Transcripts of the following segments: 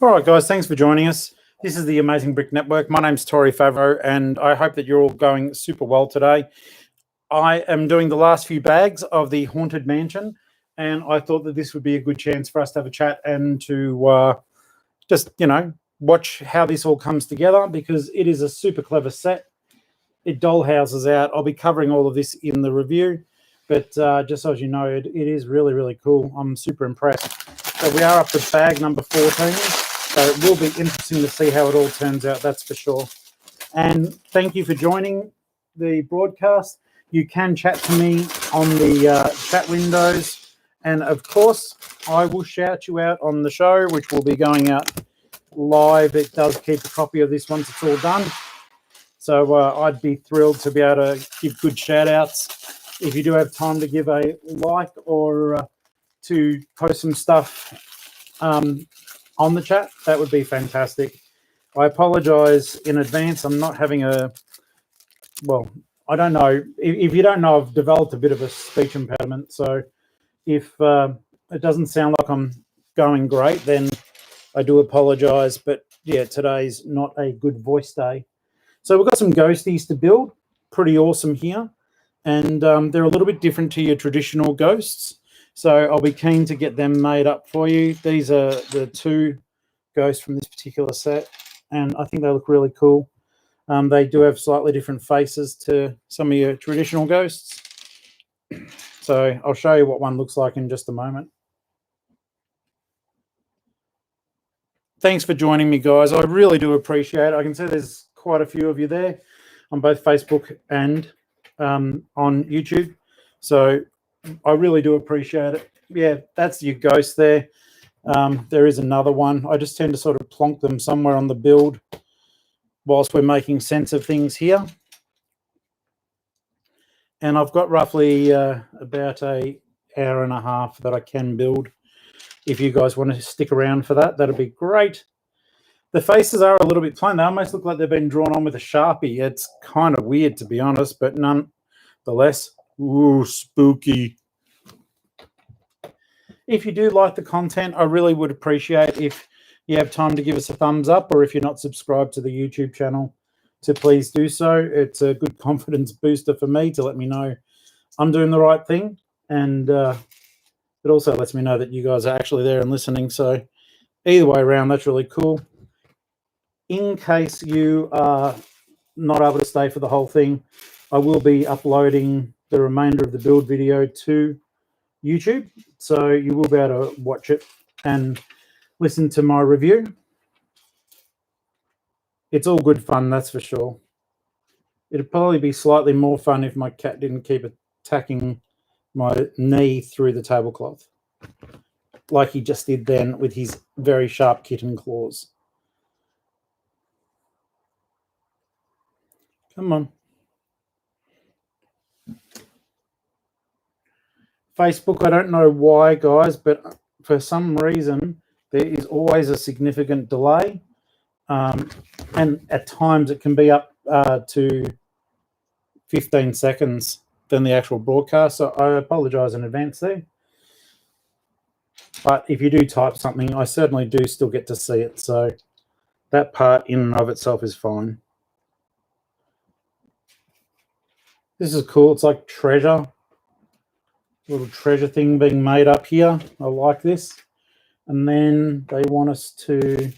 All right, guys, thanks for joining us. This is the Amazing Brick Network. My name's Tori Favreau, and I hope that you're all going super well today. I am doing the last few bags of the Haunted Mansion, and I thought that this would be a good chance for us to have a chat and to just, watch how this all comes together, because it is a super clever set. It doll houses out. I'll be covering all of this in the review, but just so as you know, it is really, really cool. I'm super impressed. So we are up to bag number 14. So it will be interesting to see how it all turns out, that's for sure. And thank you for joining the broadcast. You can chat to me on the chat windows. And of course, I will shout you out on the show, which will be going out live. It does keep a copy of this once it's all done. So I'd be thrilled to be able to give good shout outs. If you do have time to give a like or to post some stuff on the chat, that would be fantastic. I apologize in advance. I'm not having I don't know. If you don't know, I've developed a bit of a speech impediment. So if it doesn't sound like I'm going great, then I do apologize. But yeah, today's not a good voice day. So we've got some ghosties to build. Pretty awesome here. And they're a little bit different to your traditional ghosts. So I'll be keen to get them made up for you. These are the two ghosts from this particular set, and I think they look really cool. They do have slightly different faces to some of your traditional ghosts. So I'll show you what one looks like in just a moment. Thanks for joining me, guys. I really do appreciate it. I can see there's quite a few of you there on both Facebook and on YouTube. So I really do appreciate it. Yeah, that's your ghost there. There is another one. I just tend to sort of plonk them somewhere on the build whilst we're making sense of things here. And I've got roughly about an hour and a half that I can build. If you guys want to stick around for that, that'd be great. The faces are a little bit plain. They almost look like they've been drawn on with a Sharpie. It's kind of weird, to be honest, but nonetheless, ooh, spooky. If you do like the content, I really would appreciate if you have time to give us a thumbs up, or if you're not subscribed to the YouTube channel, to please do so. It's a good confidence booster for me to let me know I'm doing the right thing. And it also lets me know that you guys are actually there and listening. So either way around, that's really cool. In case you are not able to stay for the whole thing, I will be uploading the remainder of the build video to YouTube, so you will be able to watch it and listen to my review. It's all good fun, that's for sure. It'd probably be slightly more fun if my cat didn't keep attacking my knee through the tablecloth, like he just did then with his very sharp kitten claws. Come on. Facebook, I don't know why, guys, but for some reason there is always a significant delay, and at times it can be up to 15 seconds than the actual broadcast. So I apologize in advance there. But if you do type something, I certainly do still get to see it. So that part in and of itself is fine. This is cool. It's like treasure. Little treasure thing being made up here. I like this. And then they want us to, it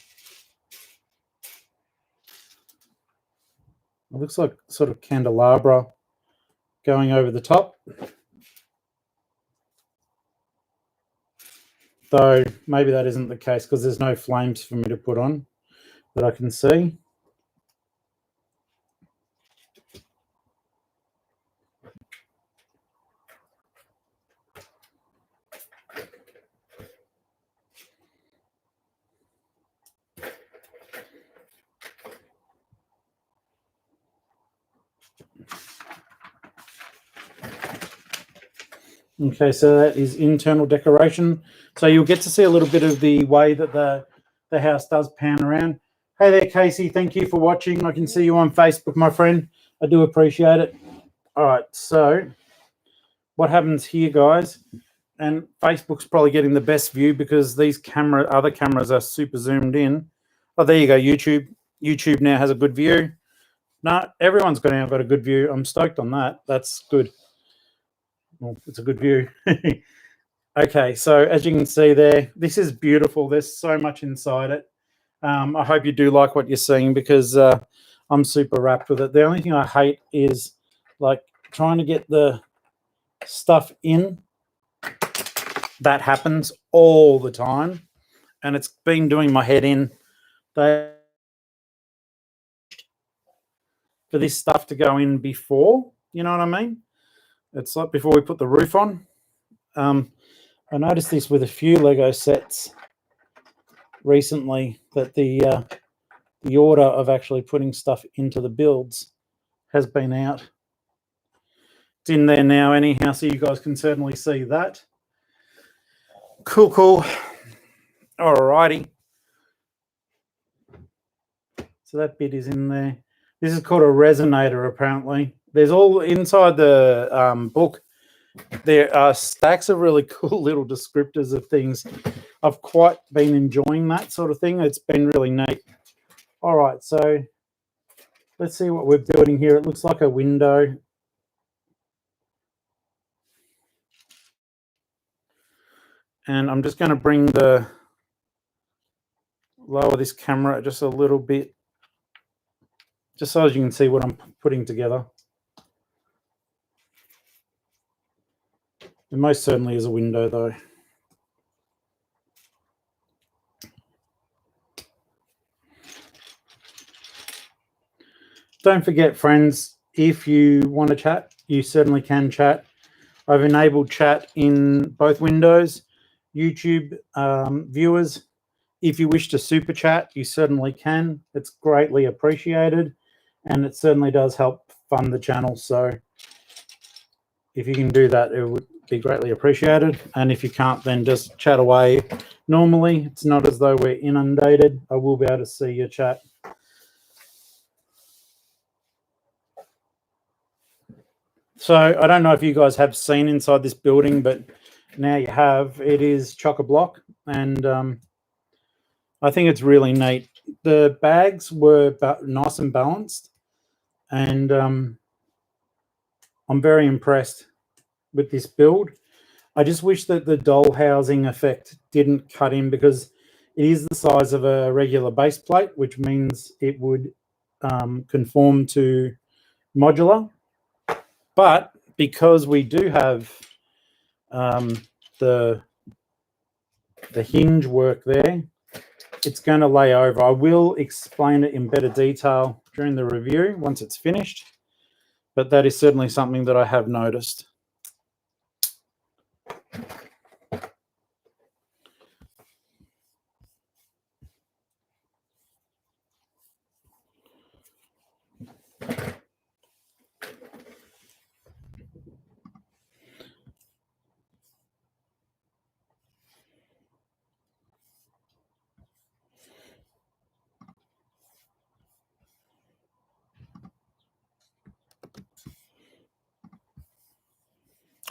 looks like sort of candelabra going over the top. Though maybe that isn't the case because there's no flames for me to put on that I can see. Okay, so that is internal decoration. So you'll get to see a little bit of the way that the house does pan around. Hey there, Casey. Thank you for watching. I can see you on Facebook, my friend. I do appreciate it. All right, so what happens here, guys, and Facebook's probably getting the best view because these other cameras are super zoomed in. Oh, there you go, YouTube. YouTube now has a good view. No, everyone's going to have got a good view. I'm stoked on that. That's good. Well, it's a good view. Okay, so as you can see there, this is beautiful. There's so much inside it. I hope you do like what you're seeing because I'm super wrapped with it. The only thing I hate is like trying to get the stuff in. That happens all the time, and it's been doing my head in. For this stuff to go in before, you know what I mean? It's like before we put the roof on. I noticed this with a few Lego sets recently, that the order of actually putting stuff into the builds has been out. It's in there now anyhow, so you guys can certainly see that. Cool. Alrighty. So that bit is in there. This is called a resonator, apparently. There's all inside the book. There are stacks of really cool little descriptors of things. I've quite been enjoying that sort of thing. It's been really neat. All right, so let's see what we're building here. It looks like a window. And I'm just going to lower this camera just a little bit, just so as you can see what I'm putting together. It most certainly is a window though. Don't forget, friends, if you want to chat, you certainly can chat. I've enabled chat in both windows. YouTube viewers, if you wish to super chat, you certainly can. It's greatly appreciated, and it certainly does help fund the channel. So if you can do that, it would be greatly appreciated. And if you can't, then just chat away normally. It's not as though we're inundated. I will be able to see your chat. So I don't know if you guys have seen inside this building, but now you have. It is chock-a-block, and I think it's really neat. The bags were nice and balanced, and I'm very impressed with this build. I just wish that the doll housing effect didn't cut in, because it is the size of a regular base plate, which means it would conform to modular. But because we do have the hinge work there, it's going to lay over. I will explain it in better detail during the review once it's finished, but that is certainly something that I have noticed.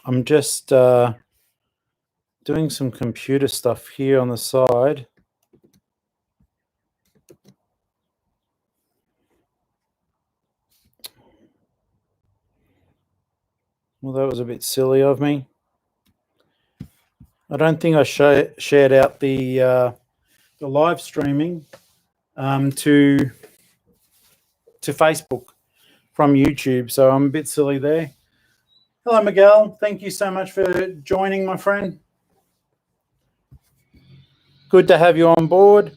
I'm just doing some computer stuff here on the side. Well, that was a bit silly of me. I don't think I shared out the live streaming to Facebook from YouTube, so I'm a bit silly there. Hello, Miguel. Thank you so much for joining, my friend. Good to have you on board.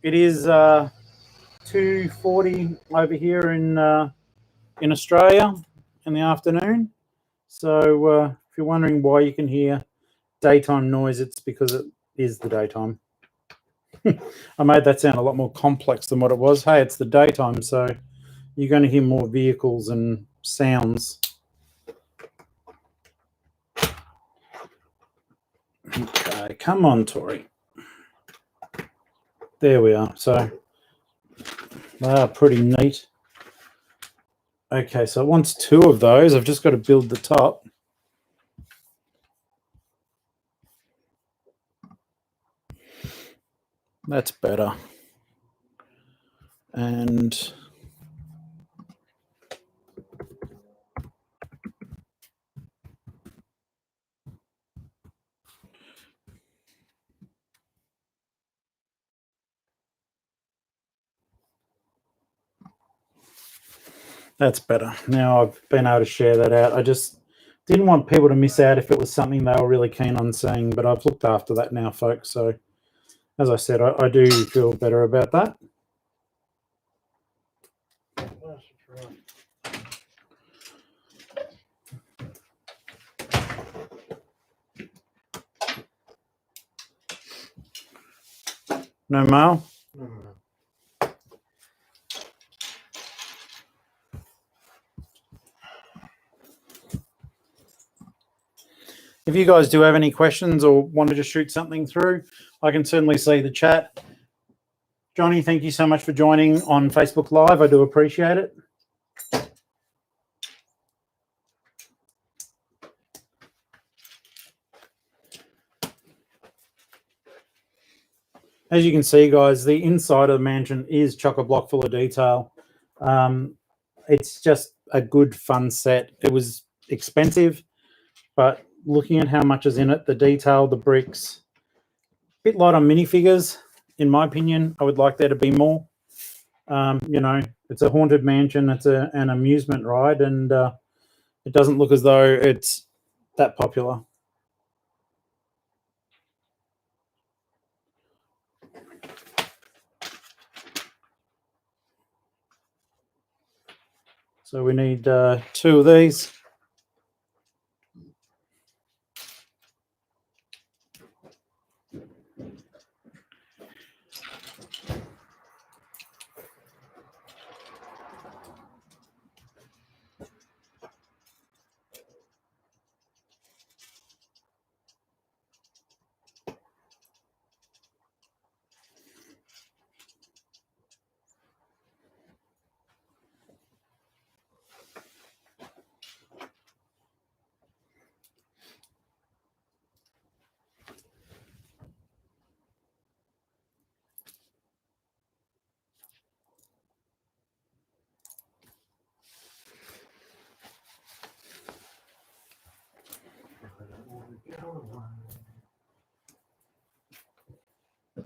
It is 2:40 over here in Australia in the afternoon. So if you're wondering why you can hear daytime noise, it's because it is the daytime. I made that sound a lot more complex than what it was. Hey, it's the daytime, so you're going to hear more vehicles and sounds. Okay, come on, Tori. There we are. So they are pretty neat. Okay, so it wants 2 of those. I've just got to build the top. That's better. And that's better. Now I've been able to share that out. I just didn't want people to miss out if it was something they were really keen on seeing, but I've looked after that now, folks. So as I said, I do feel better about that. No mail? If you guys do have any questions or wanted to shoot something through, I can certainly see the chat. Johnny, thank you so much for joining on Facebook Live. I do appreciate it. As you can see, guys, the inside of the mansion is chock-a-block full of detail. It's just a good, fun set. It was expensive, but looking at how much is in it, the detail, the bricks, a bit light on minifigures, in my opinion. I would like there to be more. You know, it's a haunted mansion. It's an amusement ride, and it doesn't look as though it's that popular. So we need 2 of these.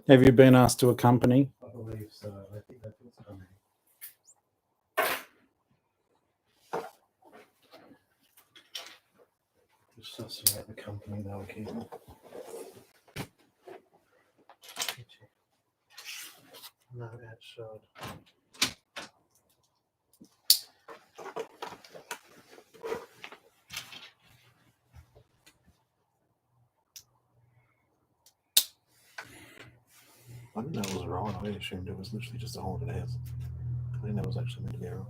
Have you been asked to accompany? I believe so. I think that's what's coming. Just sussing out the company they were keeping. No, that showed. I didn't know it was a ride. I assumed it was literally just a haunted house. I didn't know it was actually meant to be a ride.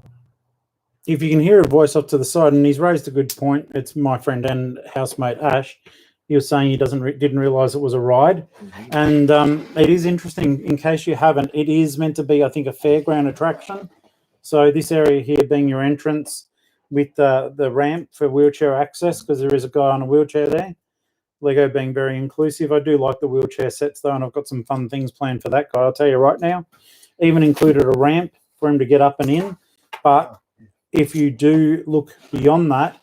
If you can hear a voice off to the side, and he's raised a good point, it's my friend and housemate Ash. He was saying he didn't realise it was a ride, and it is interesting. In case you haven't, it is meant to be, I think, a fairground attraction. So this area here being your entrance with the ramp for wheelchair access, because there is a guy on a wheelchair there. Lego being very inclusive. I do like the wheelchair sets though, and I've got some fun things planned for that guy. I'll tell you right now. Even included a ramp for him to get up and in. But if you do look beyond that,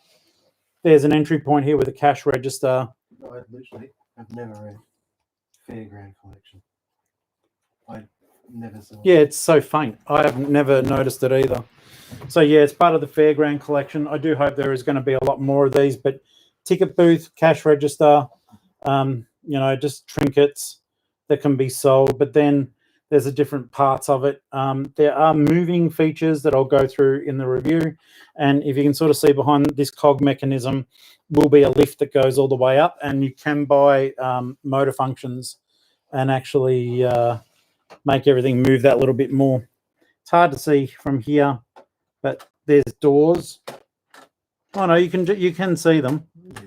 there's an entry point here with a cash register. I've never read Fairground Collection. I never saw it. Yeah, it's so faint. I have never noticed it either. So yeah, it's part of the Fairground Collection. I do hope there is going to be a lot more of these, but ticket booth, cash register, you know, just trinkets that can be sold. But then there's the different parts of it. There are moving features that I'll go through in the review. And if you can sort of see behind this cog mechanism will be a lift that goes all the way up, and you can buy motor functions and actually make everything move that little bit more. It's hard to see from here, but there's doors. Oh no, you can see them. Yeah.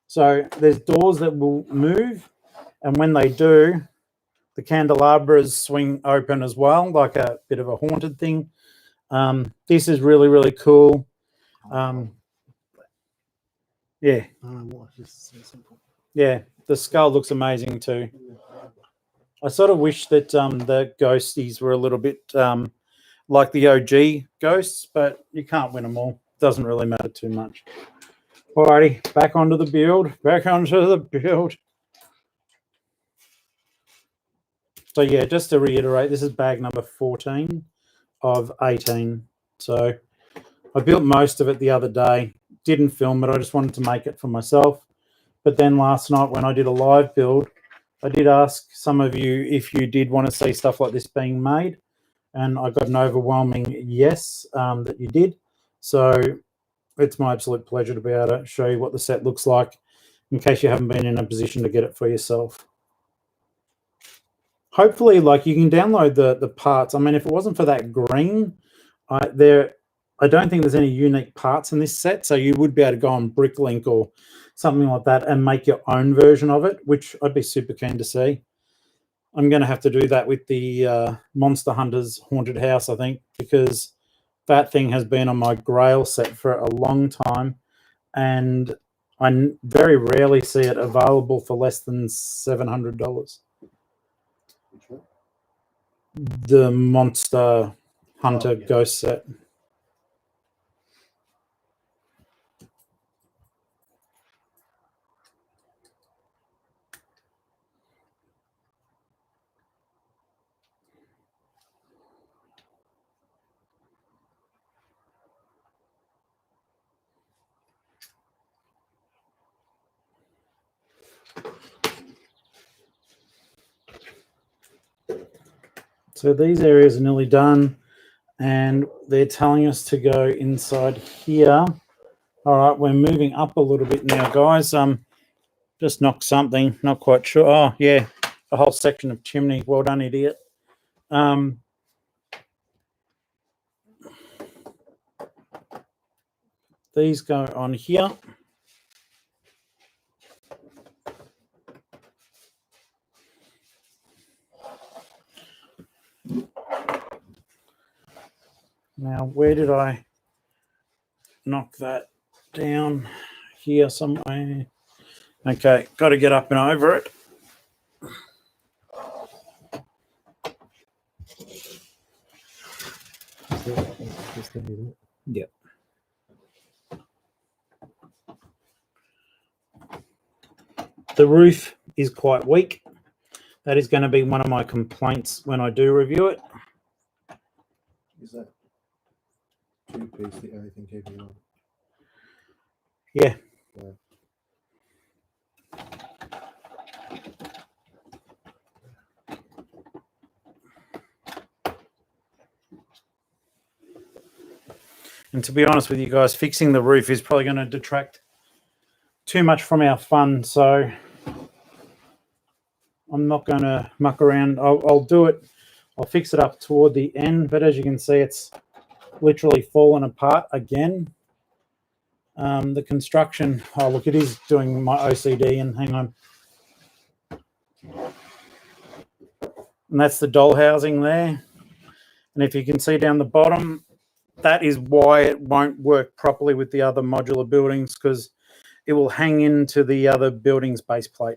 So there's doors that will move, and when they do, the candelabras swing open as well, like a bit of a haunted thing. This is really, really cool. Yeah, Just so simple. yeah. The skull looks amazing too. I sort of wish that the ghosties were a little bit like the OG ghosts, but you can't win them all. Doesn't really matter too much. Alrighty, back onto the build. Back onto the build. So yeah, just to reiterate, this is bag number 14 of 18. So I built most of it the other day. Didn't film it. I just wanted to make it for myself. But then last night when I did a live build, I did ask some of you if you did want to see stuff like this being made. And I got an overwhelming yes that you did. So it's my absolute pleasure to be able to show you what the set looks like in case you haven't been in a position to get it for yourself. Hopefully, like, you can download the parts. I mean, if it wasn't for that green, I don't think there's any unique parts in this set, so you would be able to go on Bricklink or something like that and make your own version of it, which I'd be super keen to see. I'm going to have to do that with the Monster Hunters Haunted House, I think, because that thing has been on my Grail set for a long time, and I very rarely see it available for less than $700. The Monster Hunter Ghost set. So these areas are nearly done, and they're telling us to go inside here. All right, we're moving up a little bit now, guys. Just knocked something, not quite sure. Oh, yeah, a whole section of chimney. Well done, idiot. These go on here. Now, where did I knock that down? Here somewhere. Okay, got to get up and over it. Yep. The roof is quite weak. That is going to be one of my complaints when I do review it. Is that two-piece the only thing keeping on? Yeah. Yeah. And to be honest with you guys, fixing the roof is probably going to detract too much from our fun. So I'm not going to muck around. I'll do it. I'll fix it up toward the end. But as you can see, it's literally fallen apart again. The construction, oh, look, it is doing my OCD. And hang on. And that's the doll housing there. And if you can see down the bottom, that is why it won't work properly with the other modular buildings, because it will hang into the other building's base plate.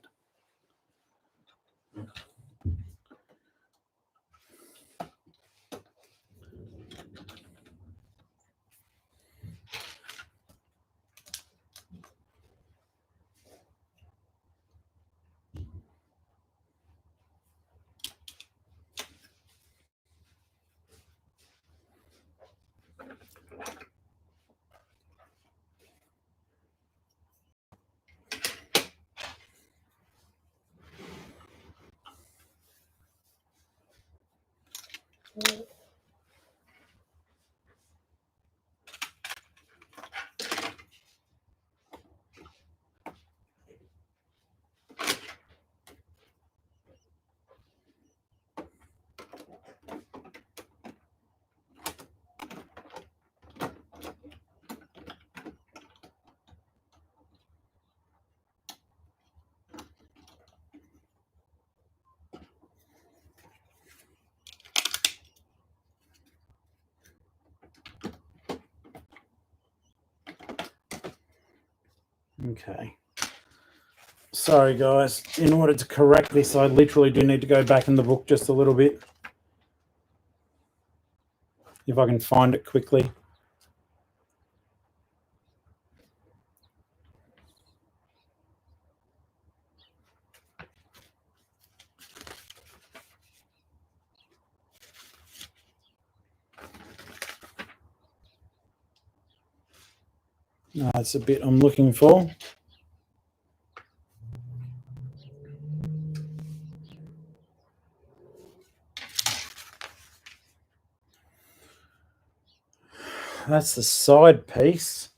Okay. Sorry, guys. In order to correct this, I literally do need to go back in the book just a little bit. If I can find it quickly. No, that's a bit I'm looking for. That's the side piece.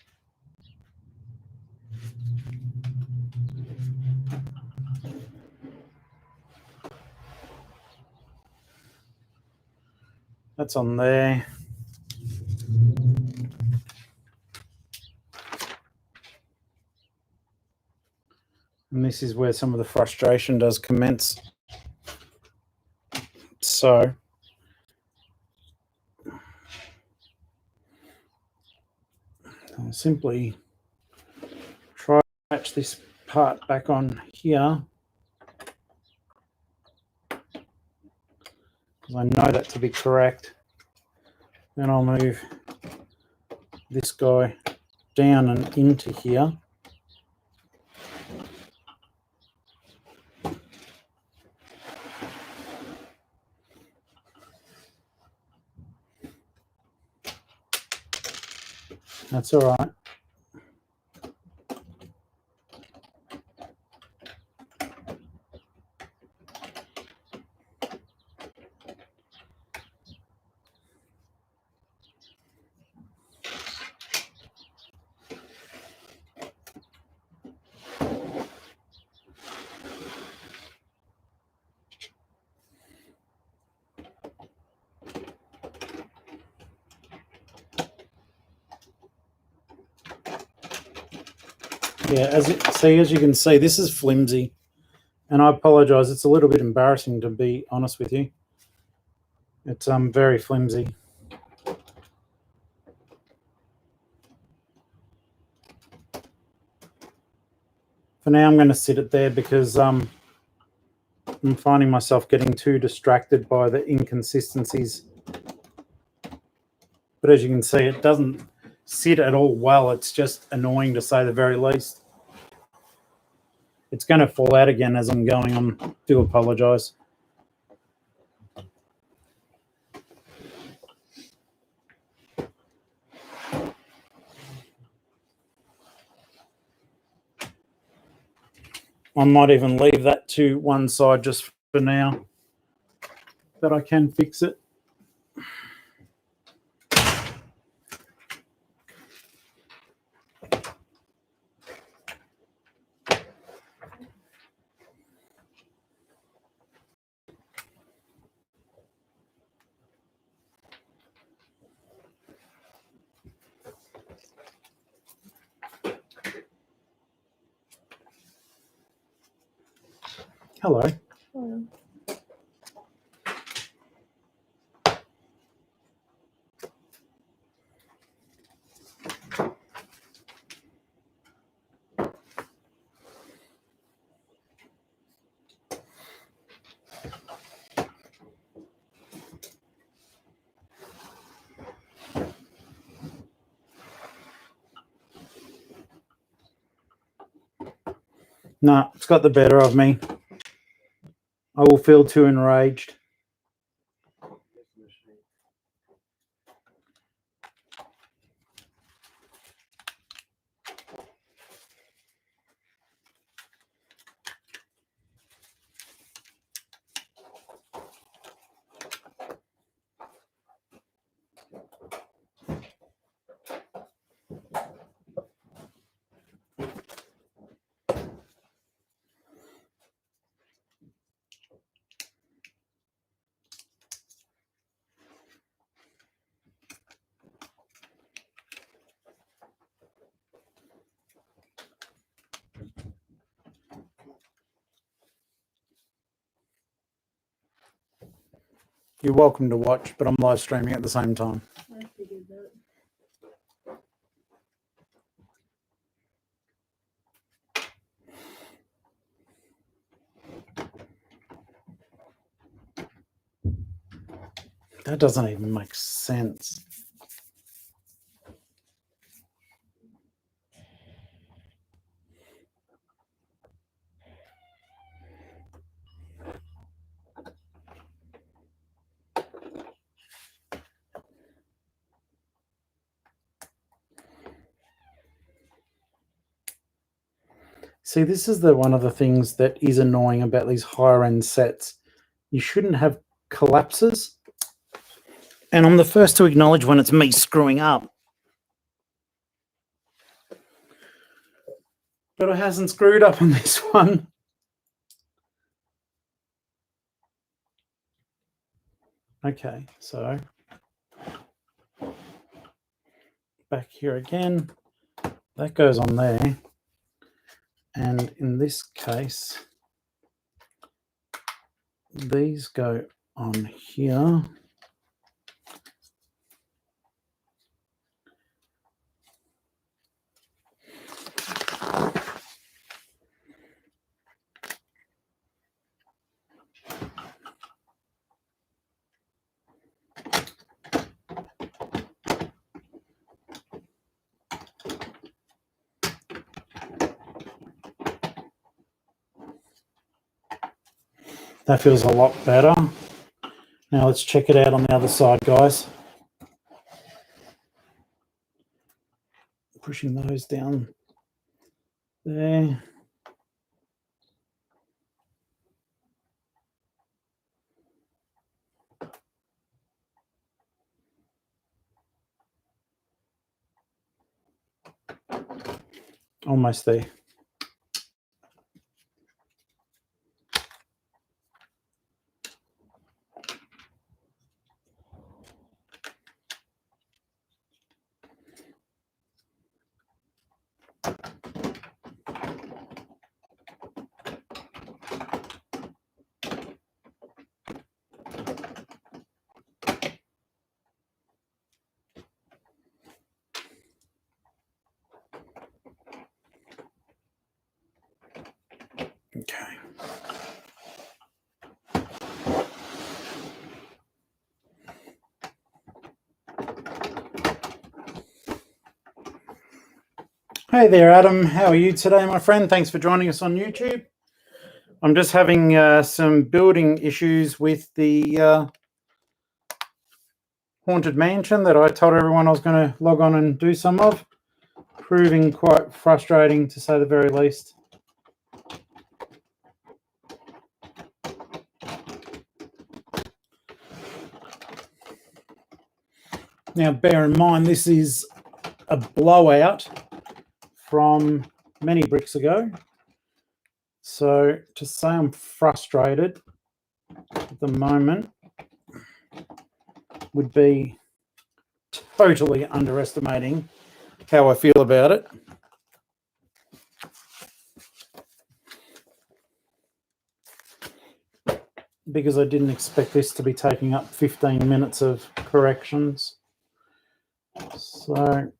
That's on there. And this is where some of the frustration does commence. So I'll simply try to match this part back on here, because I know that to be correct. Then I'll move this guy down and into here. That's all right. Yeah, as you can see, this is flimsy, and I apologize. It's a little bit embarrassing, to be honest with you. It's very flimsy. For now, I'm going to sit it there because I'm finding myself getting too distracted by the inconsistencies. But as you can see, it doesn't sit at all well. It's just annoying, to say the very least. It's going to fall out again as I'm going on. I do apologise. I might even leave that to one side just for now, but I can fix it. Hello. Hello. No, it's got the better of me. I will feel too enraged. You're welcome to watch, but I'm live streaming at the same time. I figured that. That doesn't even make sense. See, this is one of the things that is annoying about these higher end sets. You shouldn't have collapses. And I'm the first to acknowledge when it's me screwing up. But it hasn't screwed up on this one. Okay, so back here again. That goes on there. And in this case, these go on here. That feels a lot better. Now let's check it out on the other side, guys. Pushing those down there. Almost there. Okay. Hey there, Adam. How are you today, my friend? Thanks for joining us on YouTube. I'm just having some building issues with the Haunted Mansion that I told everyone I was going to log on and do some of. Proving quite frustrating, to say the very least. Now, bear in mind, this is a blowout from many bricks ago. So to say I'm frustrated at the moment would be totally underestimating how I feel about it. Because I didn't expect this to be taking up 15 minutes of corrections. So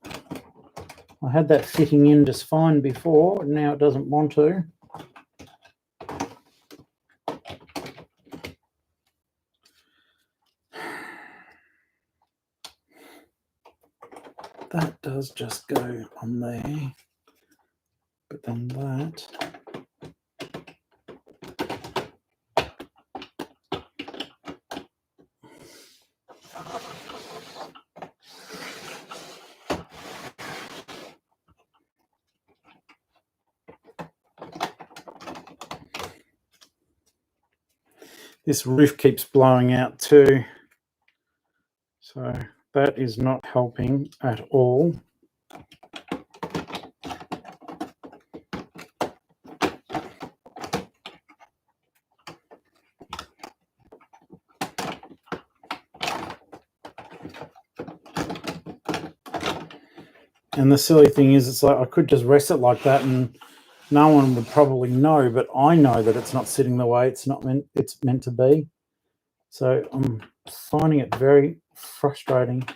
I had that fitting in just fine before, and now it doesn't want to. That does just go on there, but then that. This roof keeps blowing out too. So that is not helping at all. And the silly thing is, it's like I could just rest it like that and no one would probably know, but I know that it's not sitting the way it's meant to be. So I'm finding it very frustrating.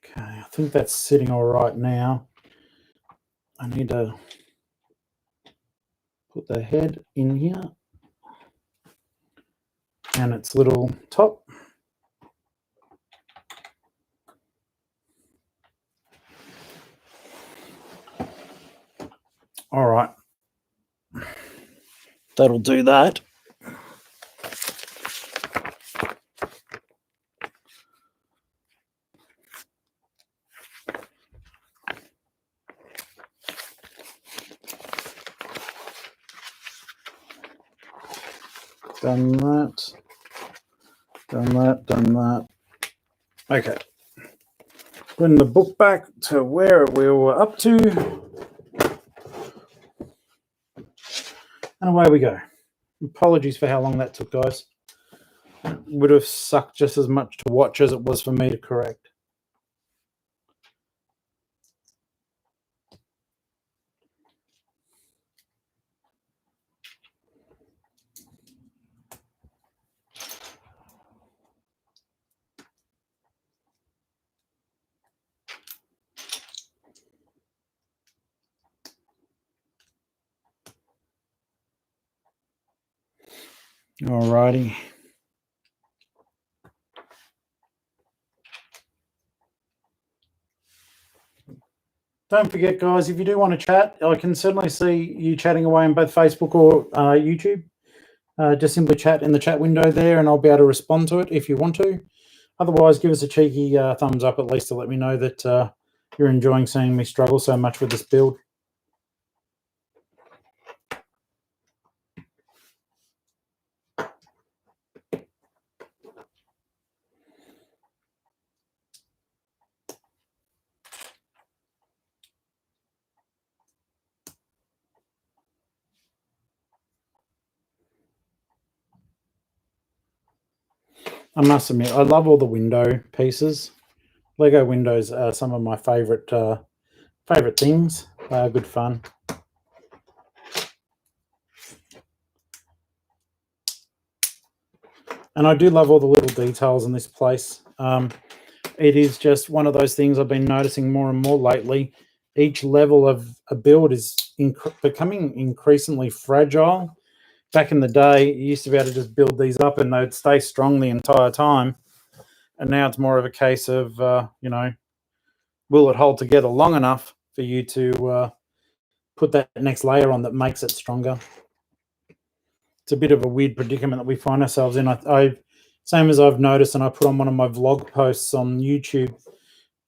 Okay, I think that's sitting all right now. I need to put the head in here and its little top. All right, that'll do that. Done that, done that, done that. Okay. Bring the book back to where we were up to. And away we go. Apologies for how long that took, guys. It would have sucked just as much to watch as it was for me to correct. Alrighty. Don't forget, guys, if you do want to chat, I can certainly see you chatting away on both Facebook or YouTube. Just simply chat in the chat window there and I'll be able to respond to it if you want to. Otherwise, give us a cheeky thumbs up at least to let me know that you're enjoying seeing me struggle so much with this build. I must admit, I love all the window pieces. Lego windows are some of my favorite things. They are good fun. And I do love all the little details in this place. It is just one of those things I've been noticing more and more lately. Each level of a build is becoming increasingly fragile. Back in the day, you used to be able to just build these up and they'd stay strong the entire time. And now it's more of a case of, you know, will it hold together long enough for you to put that next layer on that makes it stronger? It's a bit of a weird predicament that we find ourselves in. Same as I've noticed, and I put on one of my vlog posts on YouTube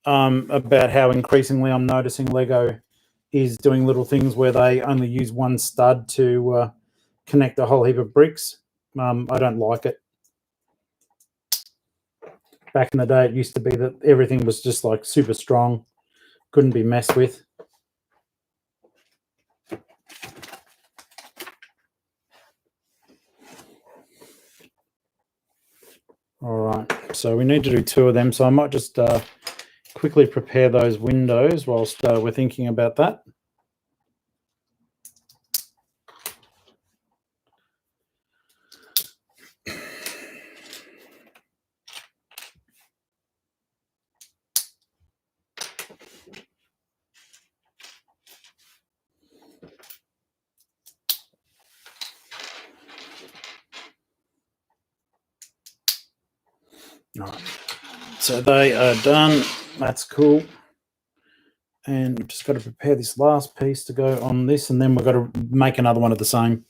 about how increasingly I'm noticing Lego is doing little things where they only use one stud to connect a whole heap of bricks. I don't like it. Back in the day, it used to be that everything was just like super strong, couldn't be messed with. All right, so we need to do 2 of them. So I might just quickly prepare those windows whilst we're thinking about that. All right, so they are done. That's cool. And we've just got to prepare this last piece to go on this, and then we've got to make another one of the same.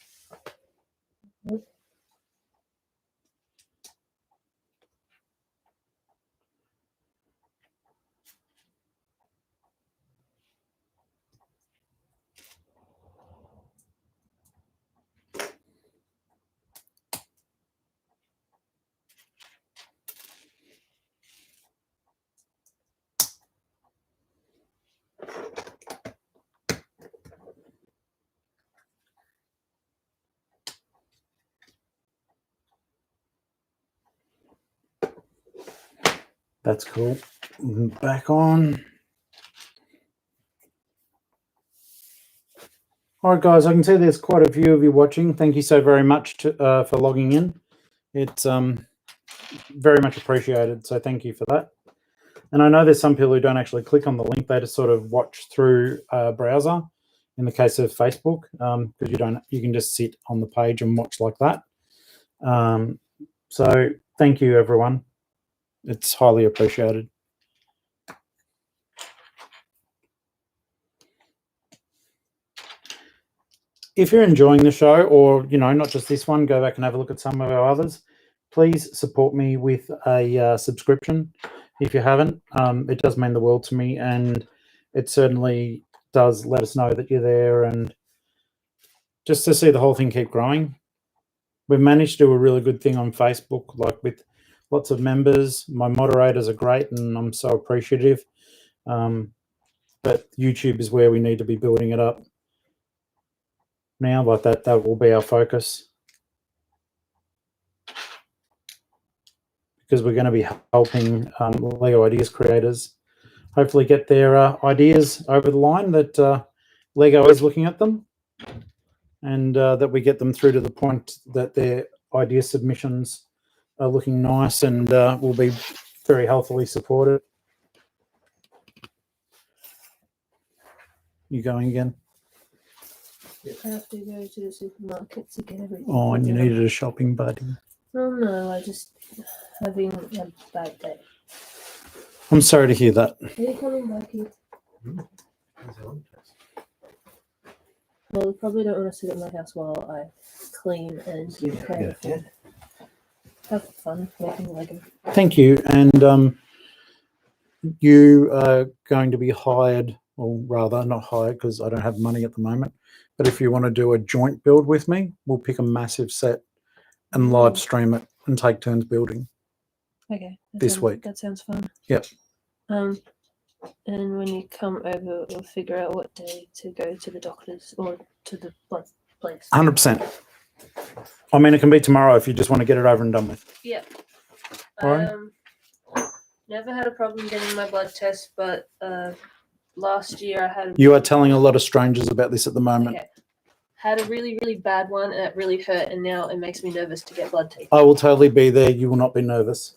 That's cool. Back on. All right, guys, I can see there's quite a few of you watching. Thank you so very much for logging in. It's very much appreciated, so thank you for that. And I know there's some people who don't actually click on the link. They just sort of watch through a browser in the case of Facebook, because you can just sit on the page and watch like that. So thank you, everyone. It's highly appreciated. If you're enjoying the show, or not just this one, go back and have a look at some of our others. Please support me with a subscription if you haven't. It does mean the world to me, and it certainly does let us know that you're there, and just to see the whole thing keep growing. We've managed to do a really good thing on Facebook, like with lots of members. My moderators are great, and I'm so appreciative. But YouTube is where we need to be building it up now. Like that will be our focus, because we're going to be helping Lego Ideas creators hopefully get their ideas over the line, that Lego is looking at them, and that we get them through to the point that their idea submissions are looking nice and will be very healthily supported. You going again? I have to go to the supermarket to get everything. Oh, and you printed needed a shopping buddy. Oh no, I just having a bad day. I'm sorry to hear that. Are you coming back here? How's it on? Well, we probably don't want to sit at my house while I clean and prepare Yeah. for have fun making Lego. Thank you. And you are going to be hired, or rather not hired, because I don't have money at the moment. But if you want to do a joint build with me, we'll pick a massive set and live stream it and take turns building. Okay. This week. That sounds fun. Yep. And when you come over, we'll figure out what day to go to the doctor's or to the blood place. 100%. I mean, it can be tomorrow if you just want to get it over and done with. Yeah. Alright. Never had a problem getting my blood test, but last year I had. You are telling a lot of strangers about this at the moment. Okay. Had a really, really bad one, and it really hurt, and now it makes me nervous to get blood taken. I will totally be there. You will not be nervous.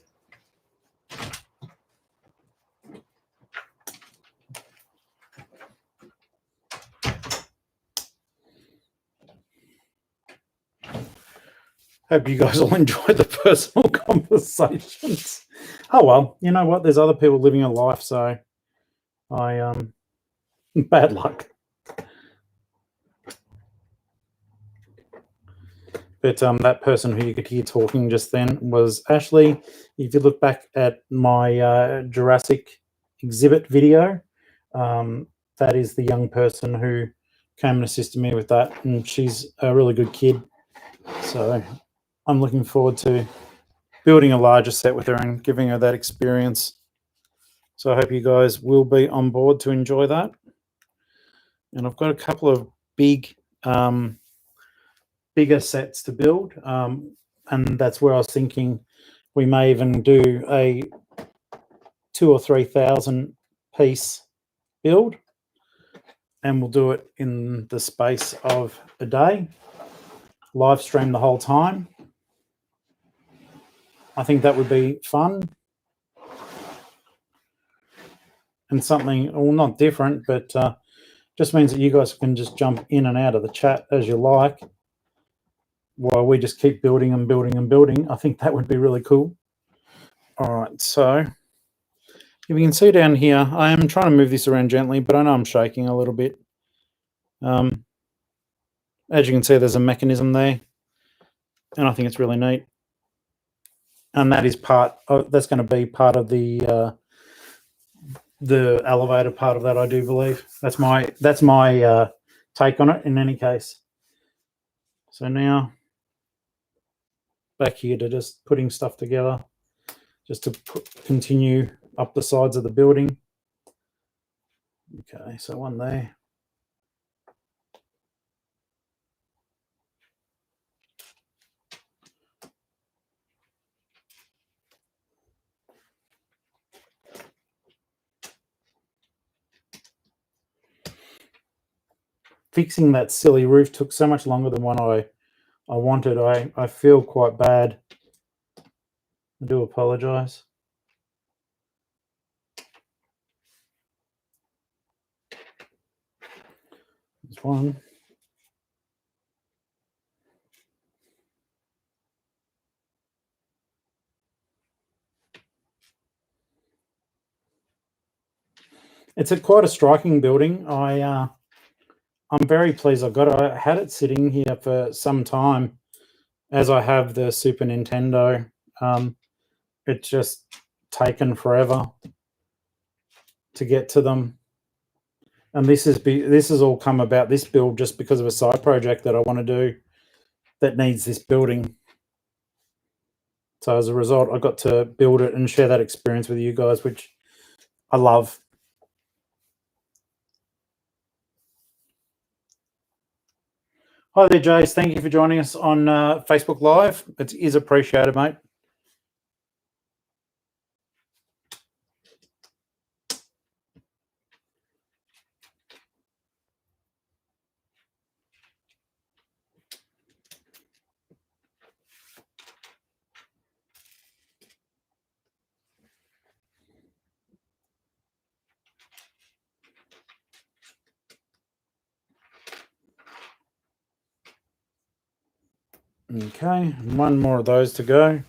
Hope you guys all enjoy the personal conversations. Oh well, you know what? There's other people living a life, so I bad luck. But that person who you could hear talking just then was Ashley. If you look back at my Jurassic exhibit video, that is the young person who came and assisted me with that, and she's a really good kid. So I'm looking forward to building a larger set with her and giving her that experience. So I hope you guys will be on board to enjoy that. And I've got a couple of bigger sets to build, and that's where I was thinking we may even do a 2,000 or 3,000 piece build, and we'll do it in the space of a day, live stream the whole time. I think that would be fun and something, well, not different, but just means that you guys can just jump in and out of the chat as you like, while we just keep building and building and building. I think that would be really cool. All right, so if you can see down here, I am trying to move this around gently, but I know I'm shaking a little bit. As you can see, there's a mechanism there, and I think it's really neat. And that is that's going to be part of the elevator part of that, I do believe. That's my take on it in any case. So now back here to just putting stuff together, just to continue up the sides of the building. Okay, so one there. Fixing that silly roof took so much longer than what I wanted. I feel quite bad. I do apologize. Let's which one. It's quite a striking building. I'm very pleased I've got it. I had it sitting here for some time, as I have the Super Nintendo. It's just taken forever to get to them. And this has all come about, this build, just because of a side project that I want to do that needs this building. So as a result, I got to build it and share that experience with you guys, which I love. Hi there, Jace. Thank you for joining us on Facebook Live. It is appreciated, mate. Okay, one more of those to go.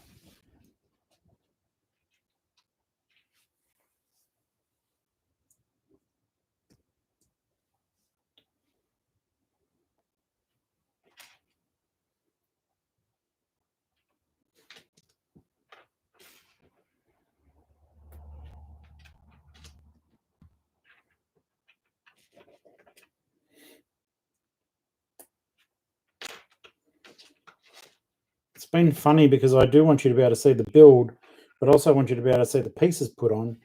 It's been funny because I do want you to be able to see the build, but also want you to be able to see the pieces put on.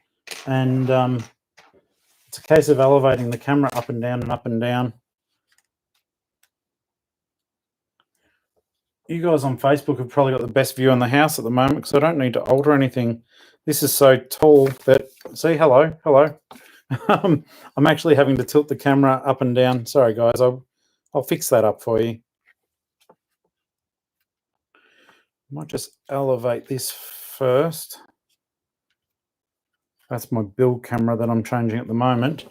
And it's a case of elevating the camera up and down and up and down. You guys on Facebook have probably got the best view on the house at the moment because I don't need to alter anything. This is so tall that, see, hello. I'm actually having to tilt the camera up and down. Sorry, guys, I'll fix that up for you. I might just elevate this first. That's my build camera that I'm changing at the moment.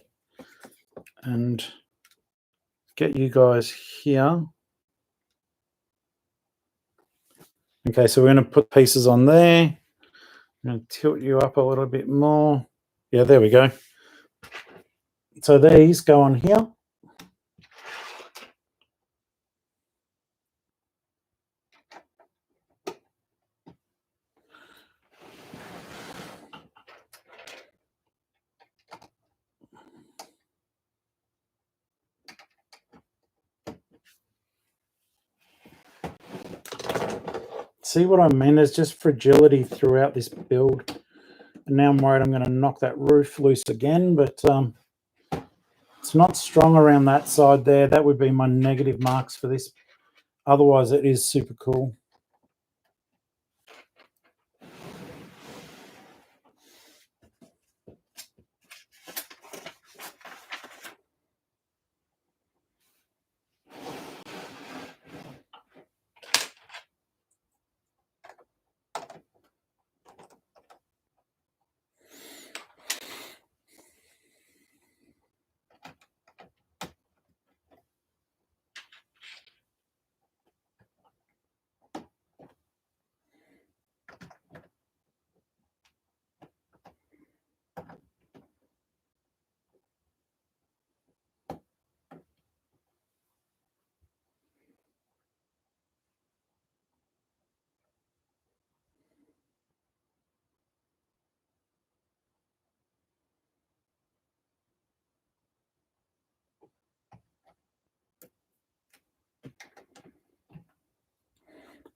And get you guys here. Okay, so we're going to put pieces on there. I'm going to tilt you up a little bit more. Yeah, there we go. So these go on here. See what I mean? There's just fragility throughout this build. And now I'm worried I'm going to knock that roof loose again, but it's not strong around that side there. That would be my negative marks for this. Otherwise, it is super cool.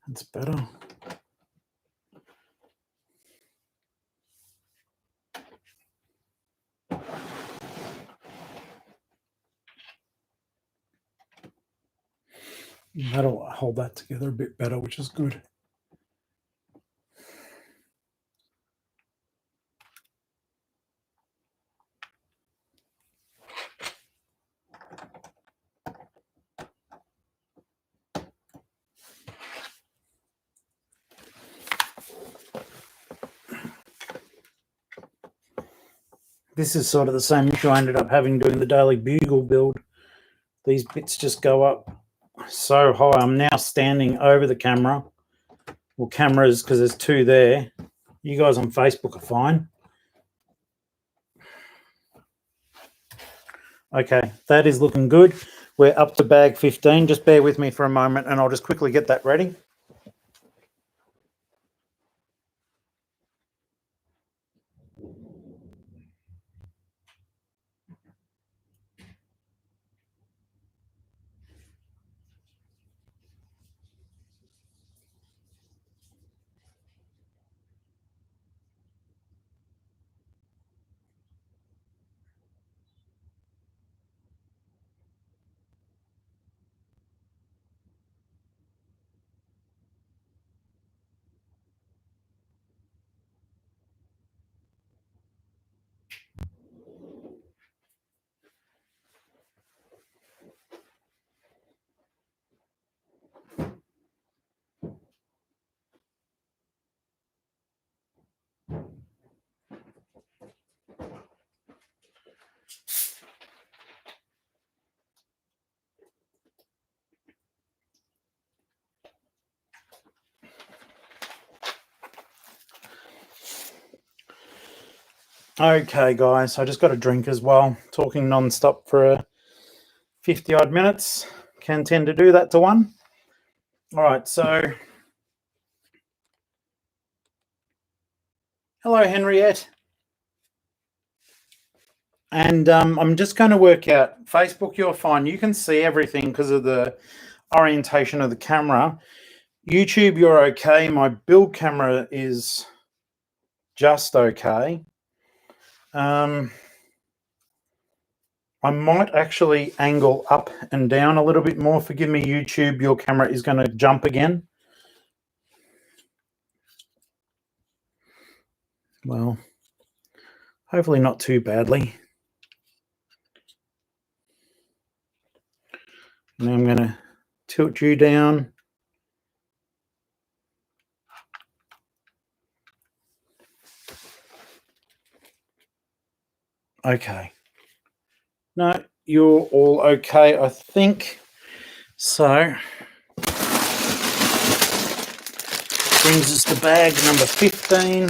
That's better. That'll hold that together a bit better, which is good. This is sort of the same issue I ended up having doing the Daily Bugle build. these bits just go up so high. I'm now standing over the camera, or cameras, because there's two there. You guys on Facebook are fine. Okay, that is looking good. We're up to bag 15. Just bear with me for a moment and I'll just quickly get that ready. Okay, guys, I just got a drink as well. Talking non-stop for 50 odd minutes can tend to do that to one. All right, so hello, Henriette. And I'm just going to work out Facebook. You're fine. You can see everything because of the orientation of the camera. YouTube, you're okay. My build camera is just okay. I might actually angle up and down a little bit more. Forgive me, YouTube, your camera is going to jump again. Well, hopefully not too badly. Now I'm going to tilt you down. Okay. No, you're all okay, I think. So, brings us to bag number 15.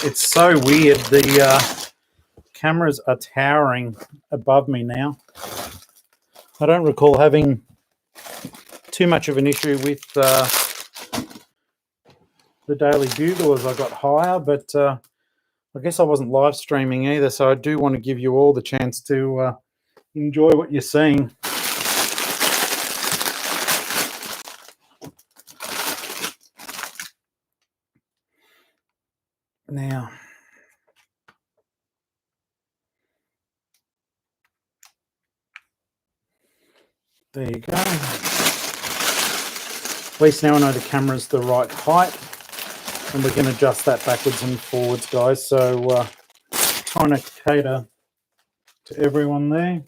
It's so weird. The cameras are towering above me now. I don't recall having too much of an issue with the Daily Bugle as I got higher, but I guess I wasn't live streaming either, so I do want to give you all the chance to enjoy what you're seeing. Now, there you go. At least now I know the camera's the right height, and we can adjust that backwards and forwards, guys. So trying to cater to everyone there.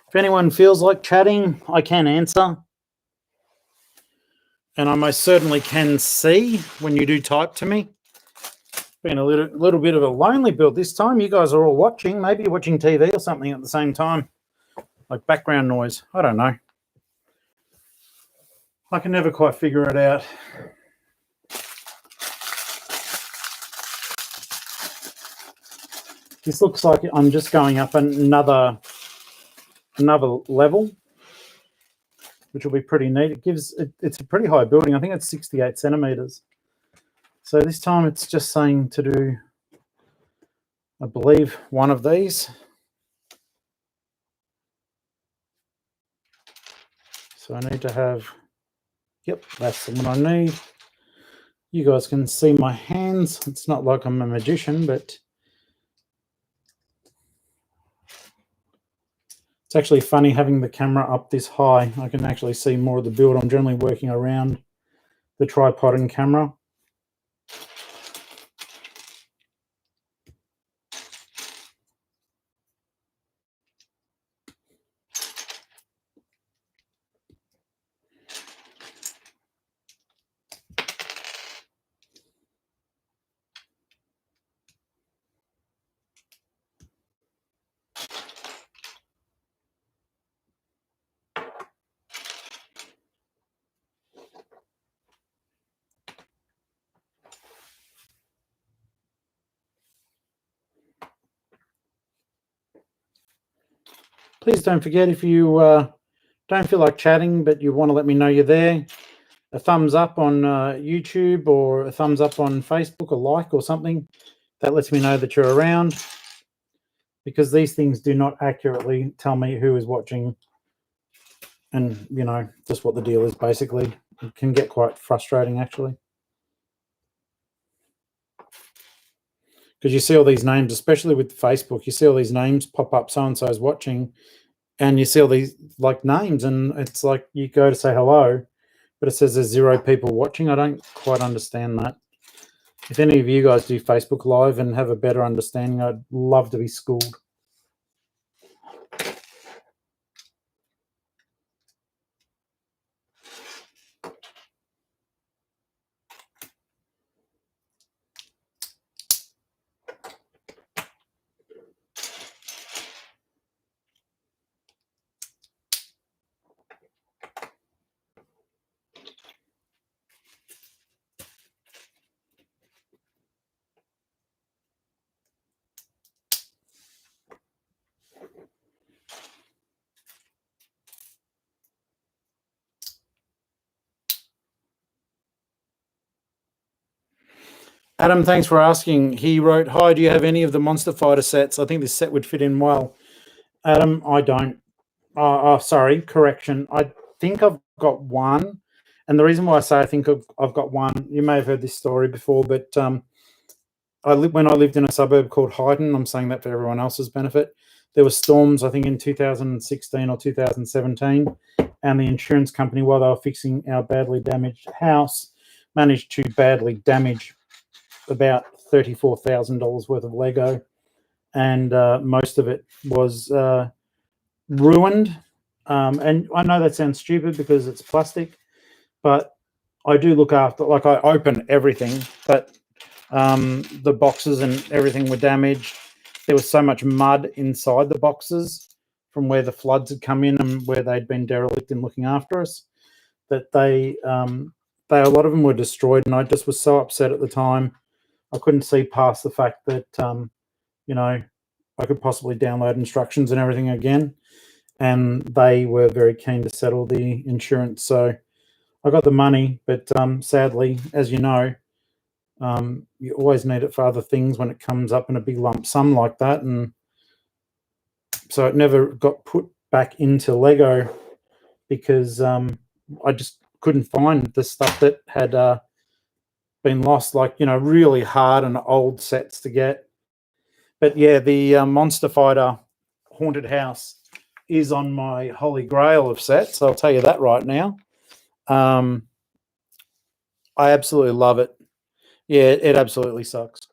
If anyone feels like chatting, I can answer. And I most certainly can see when you do type to me. Been a little bit of a lonely build this time. You guys are all watching. Maybe you're watching TV or something at the same time. Like background noise. I don't know. I can never quite figure it out. This looks like I'm just going up another level, which will be pretty neat. It's a pretty high building. I think it's 68 centimeters. So this time it's just saying to do, I believe, one of these. So I need to have, yep, that's the one I need. You guys can see my hands. It's not like I'm a magician, but it's actually funny having the camera up this high. I can actually see more of the build. I'm generally working around the tripod and camera. please don't forget, if you don't feel like chatting but you want to let me know you're there, a thumbs up on YouTube or a thumbs up on Facebook, a like or something, that lets me know that you're around, because these things do not accurately tell me who is watching and, you know, just what the deal is basically. It can get quite frustrating actually. Because you see all these names, especially with Facebook, you see all these names pop up, so-and-so's watching, and you see all these like names, and it's like you go to say hello, but it says there's 0 people watching. I don't quite understand that. If any of you guys do Facebook Live and have a better understanding, I'd love to be schooled. Adam, thanks for asking. He wrote, "Hi, do you have any of the Monster Fighter sets? I think this set would fit in well." Adam, I don't. Sorry, correction. I think I've got one. And the reason why I say I think I've got one, you may have heard this story before, but when I lived in a suburb called Hyden, I'm saying that for everyone else's benefit, there were storms, I think in 2016 or 2017, and the insurance company, while they were fixing our badly damaged house, managed to badly damage about $34,000 worth of Lego, and most of it was ruined. And I know that sounds stupid because it's plastic, but I do look after, like I open everything, but the boxes and everything were damaged. There was so much mud inside the boxes from where the floods had come in and where they'd been derelict in looking after us, that a lot of them were destroyed. And I just was so upset at the time. I couldn't see past the fact that, you know, I could possibly download instructions and everything again. And they were very keen to settle the insurance. So I got the money, but sadly, as you know, you always need it for other things when it comes up in a big lump sum like that. And so it never got put back into Lego because I just couldn't find the stuff that had been lost, like, you know, really hard and old sets to get. But yeah, the Monster Fighter Haunted House is on my holy grail of sets. I'll tell you that right now. I absolutely love it. Yeah, it absolutely sucks.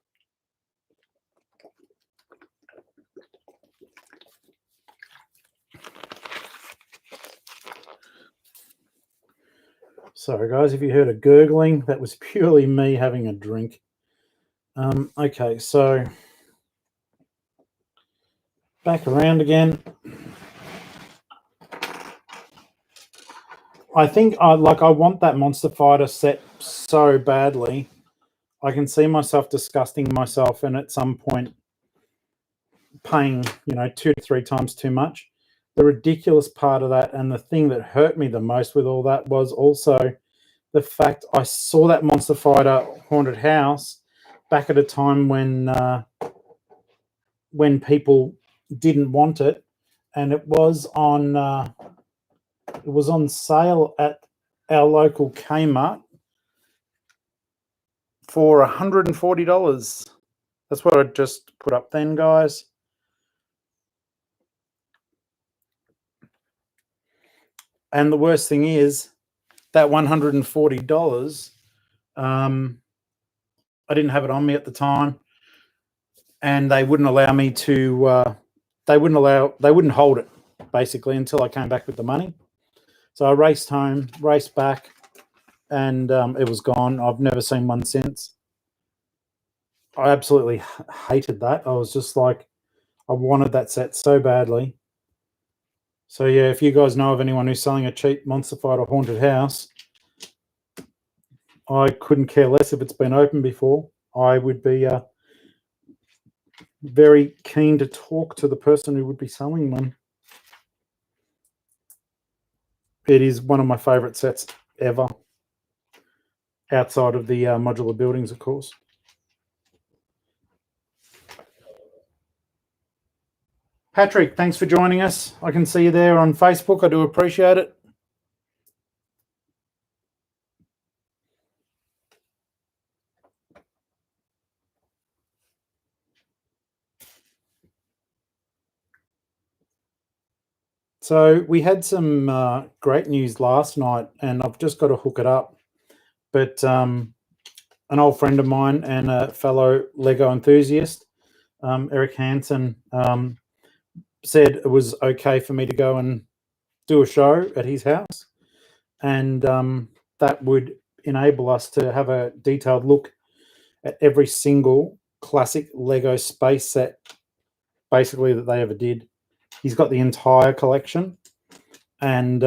Sorry, guys, if you heard a gurgling, that was purely me having a drink. Okay, so back around again. I think I want that Monster Fighter set so badly. I can see myself disgusting myself and at some point paying, you know, 2 to 3 times too much. The ridiculous part of that, and the thing that hurt me the most with all that, was also the fact I saw that Monster Fighter Haunted House back at a time when people didn't want it, and it was on sale at our local Kmart for $140. That's what I just put up then, guys. And the worst thing is that $140, I didn't have it on me at the time, and they wouldn't allow me to, they wouldn't hold it basically until I came back with the money. So I raced home, raced back, and it was gone. I've never seen one since. I absolutely hated that. I was just like, I wanted that set so badly. So yeah, if you guys know of anyone who's selling a cheap Monster Fighter Haunted House, I couldn't care less if it's been open before. I would be very keen to talk to the person who would be selling one. It is one of my favourite sets ever, outside of the modular buildings, of course. Patrick, thanks for joining us. I can see you there on Facebook. I do appreciate it. So we had some great news last night, and I've just got to hook it up. But an old friend of mine and a fellow Lego enthusiast, Eric Hansen, said it was okay for me to go and do a show at his house, and that would enable us to have a detailed look at every single classic Lego space set, basically, that they ever did. He's got the entire collection, and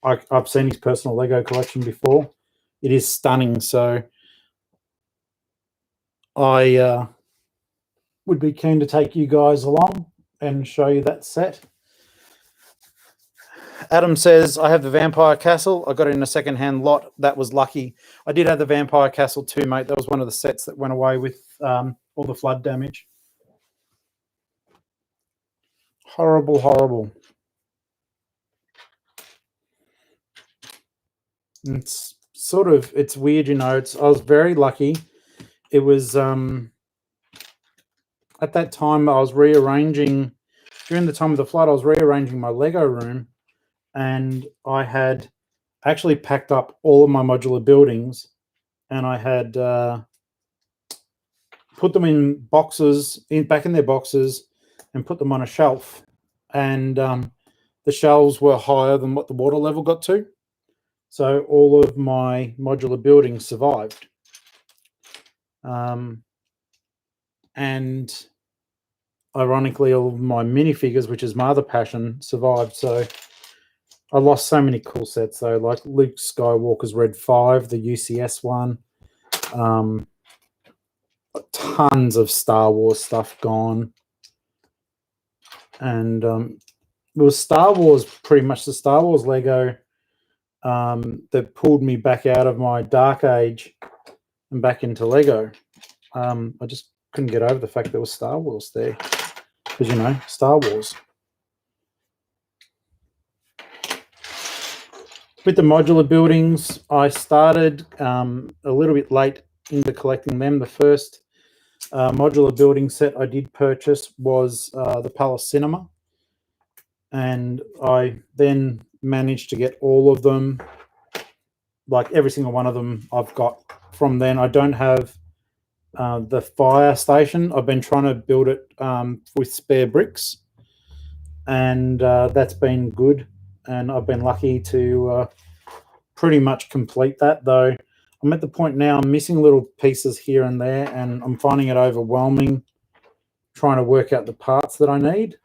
I've seen his personal Lego collection before. It is stunning. So I would be keen to take you guys along and show you that set. Adam says, I have the Vampire Castle. I got it in a second-hand lot. That was lucky. I did have the Vampire Castle too, mate. That was one of the sets that went away with all the flood damage. Horrible, horrible. It's weird, I was very lucky. It was at that time I was rearranging, during the time of the flood, I was rearranging my Lego room, and I had actually packed up all of my modular buildings, and I had put them in boxes, back in their boxes, and put them on a shelf. And the shelves were higher than what the water level got to. So all of my modular buildings survived. And ironically, all of my minifigures, which is my other passion, survived. So I lost so many cool sets, though, like Luke Skywalker's Red 5, the UCS one. Tons of Star Wars stuff gone. And it was Star Wars, pretty much the Star Wars Lego that pulled me back out of my dark age and back into Lego. I just couldn't get over the fact there was Star Wars there. Because, Star Wars. With the modular buildings, I started a little bit late into collecting them. The first modular building set I did purchase was the Palace Cinema, and I then managed to get all of them, like every single one of them I've got from then. I don't have the fire station. I've been trying to build it with spare bricks, and that's been good, and I've been lucky to pretty much complete that, though I'm at the point now I'm missing little pieces here and there, and I'm finding it overwhelming trying to work out the parts that I need.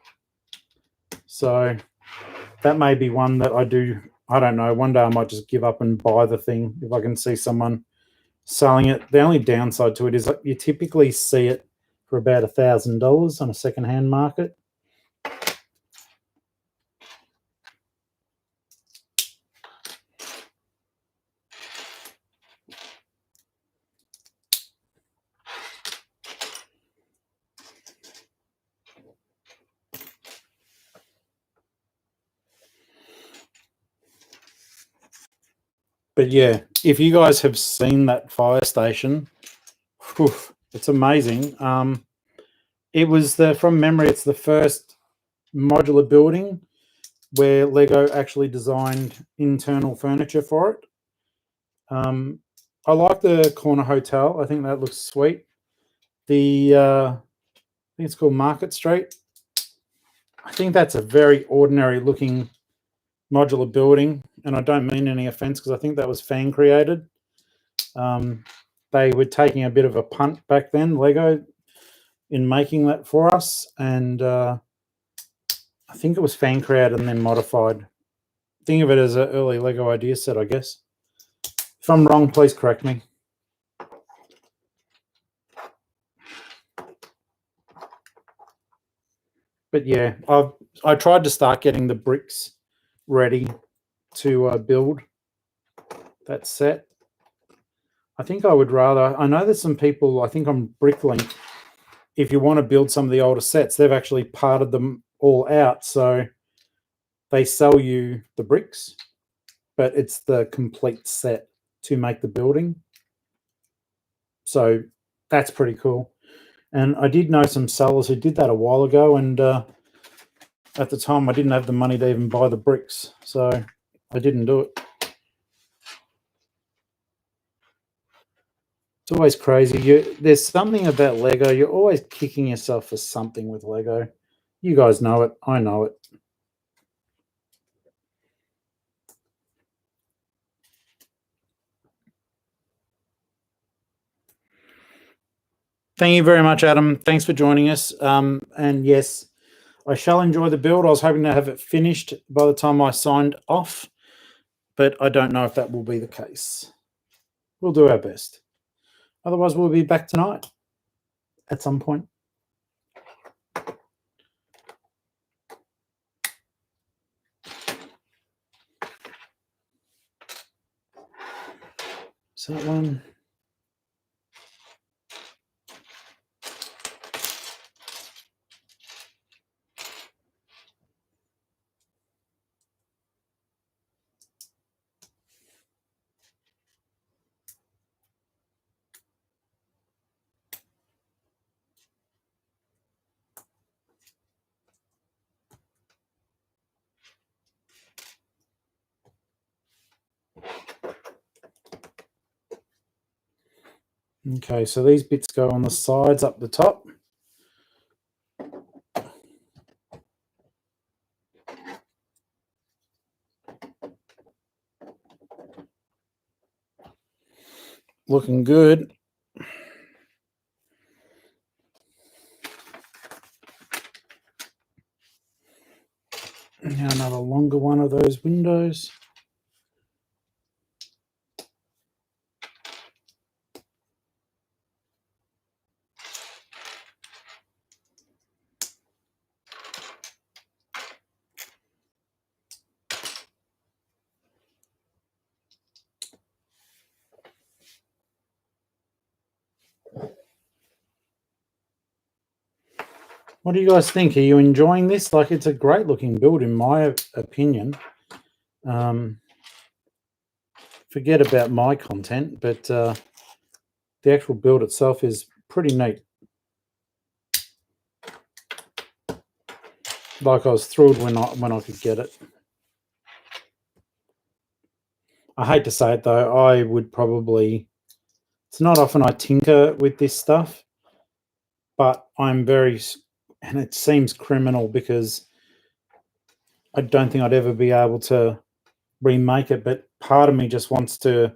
So that may be one that I don't know, one day I might just give up and buy the thing if I can see someone selling it. The only downside to it is that you typically see it for about $1,000 on a second-hand market. But yeah, if you guys have seen that fire station, it's amazing. It was from memory, it's the first modular building where Lego actually designed internal furniture for it. I like the corner hotel. I think that looks sweet. I think it's called Market Street. I think that's a very ordinary looking modular building, and I don't mean any offense because I think that was fan created. They were taking a bit of a punt back then, Lego, in making that for us, and I think it was fan created and then modified. Think of it as an early Lego idea set, I guess. If I'm wrong, please correct me. But yeah, I tried to start getting the bricks ready to build that set. I think I would rather, I know there's some people, I think on Bricklink, if you want to build some of the older sets, they've actually parted them all out. So they sell you the bricks, but it's the complete set to make the building. So that's pretty cool. And I did know some sellers who did that a while ago, and at the time I didn't have the money to even buy the bricks, so I didn't do it. It's always crazy. There's something about Lego. You're always kicking yourself for something with Lego. You guys know it. I know it. Thank you very much, Adam. Thanks for joining us. And yes, I shall enjoy the build. I was hoping to have it finished by the time I signed off, but I don't know if that will be the case. We'll do our best. Otherwise, we'll be back tonight at some point. So that one. Okay, so these bits go on the sides up the top. Looking good. Now another longer one of those windows. What do you guys think? Are you enjoying this? Like, it's a great looking build in my opinion. Forget about my content, but the actual build itself is pretty neat. Like, I was thrilled when I could get it. I hate to say it though, I would probably, it's not often I tinker with this stuff, but I'm very, and it seems criminal because I don't think I'd ever be able to remake it, but part of me just wants to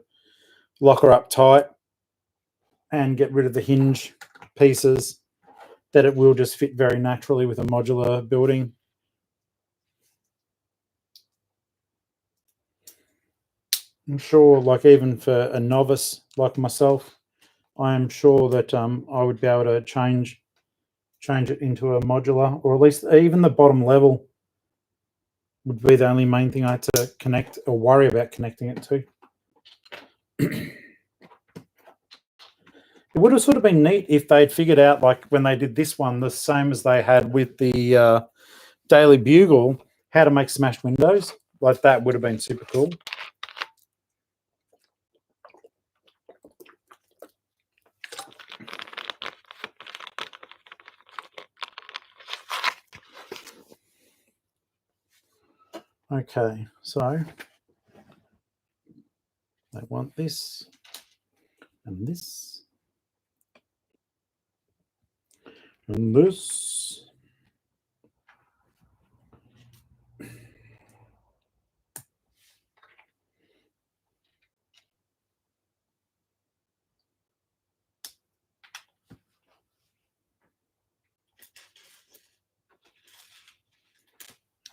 lock her up tight and get rid of the hinge pieces, that it will just fit very naturally with a modular building. I'm sure, like, even for a novice like myself, I am sure that I would be able to change it into a modular, or at least even the bottom level would be the only main thing I had to connect or worry about connecting it to. It would have sort of been neat if they'd figured out, like when they did this one, the same as they had with the Daily Bugle, how to make smashed windows. Like, that would have been super cool. Okay, so I want this and this and this.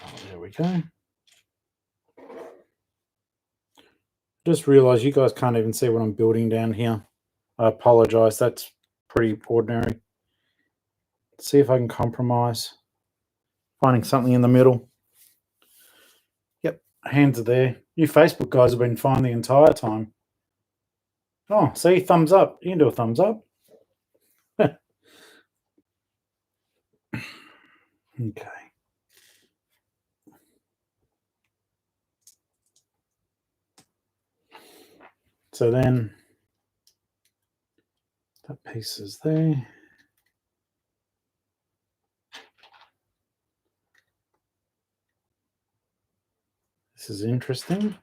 Oh, there we go. Just realised you guys can't even see what I'm building down here. I apologise, that's pretty ordinary. Let's see if I can compromise. Finding something in the middle. Yep, hands are there. You Facebook guys have been fine the entire time. Oh, see, thumbs up. You can do a thumbs up. Okay. So then that piece is there. This is interesting.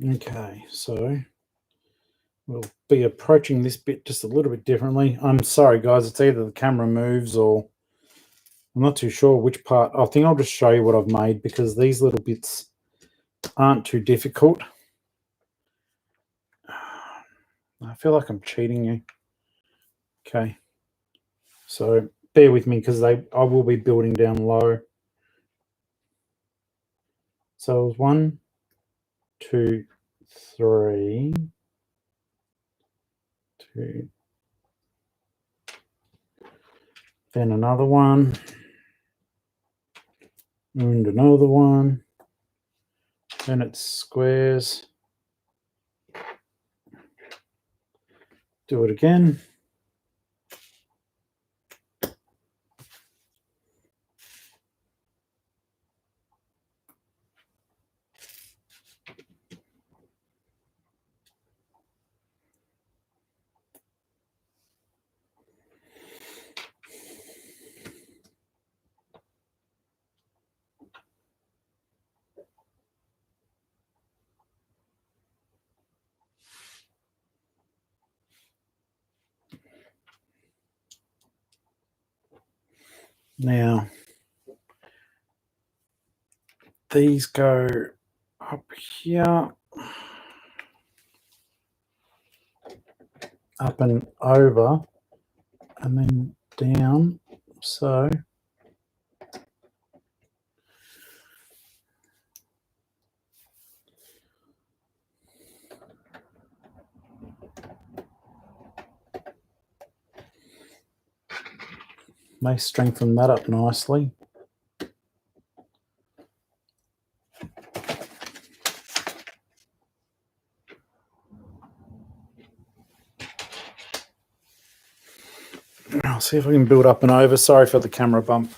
Okay, so we'll be approaching this bit just a little bit differently. I'm sorry, guys. It's either the camera moves or I'm not too sure which part. I think I'll just show you what I've made because these little bits aren't too difficult. I feel like I'm cheating you. Okay. So bear with me because I will be building down low. So it was 1, 2, 3, 2. Then another one. And another one. Then it's squares. Do it again. Now, these go up here, up and over, and then down. So they strengthen that up nicely. I'll see if I can build up and over. Sorry for the camera bump.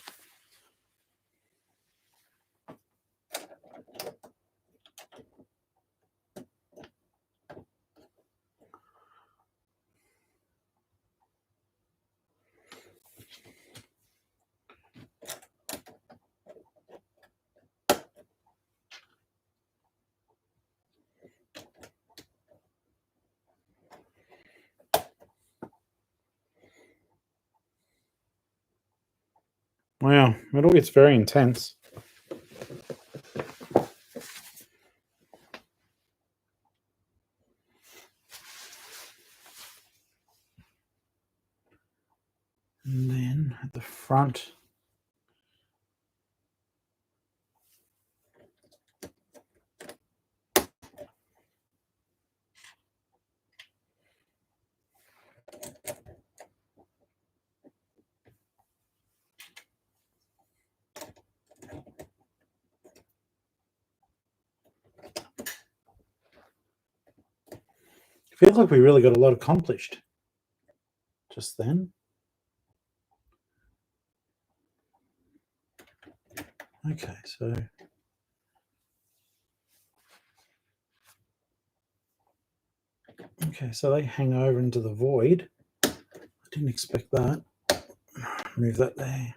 Wow, it all gets very intense. And then at the front, I feel like we really got a lot accomplished just then. Okay, so they hang over into the void. I didn't expect that. Move that there.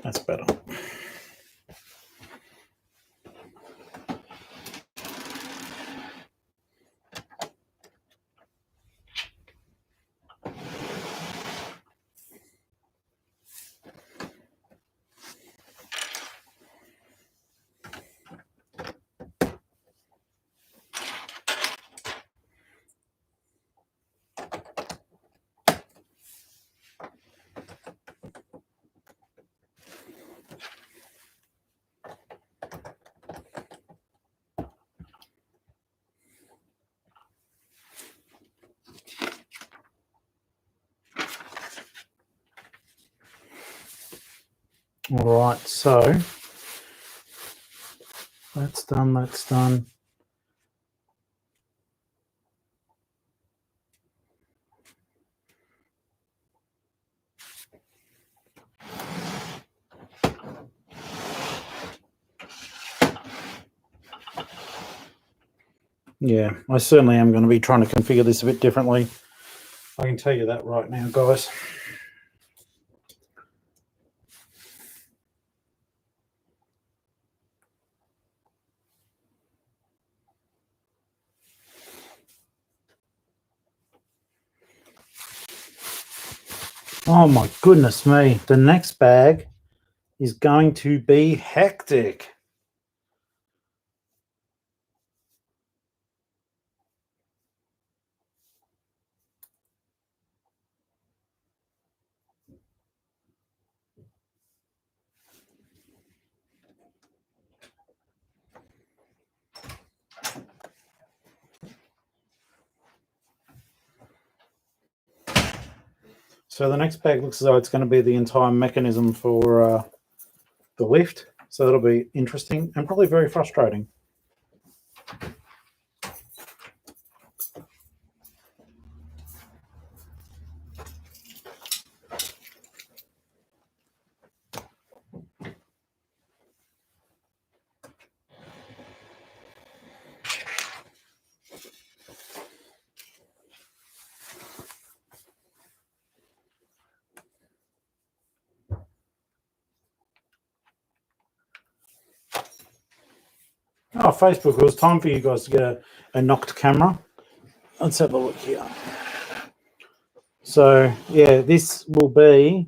That's better. All right, so that's done, that's done. Yeah, I certainly am going to be trying to configure this a bit differently. I can tell you that right now, guys. Oh my goodness me. The next bag is going to be hectic. So the next bag looks as though it's going to be the entire mechanism for the lift. So that'll be interesting and probably very frustrating. Oh, Facebook, it was time for you guys to get a knocked camera. Let's have a look here. So, yeah, this will be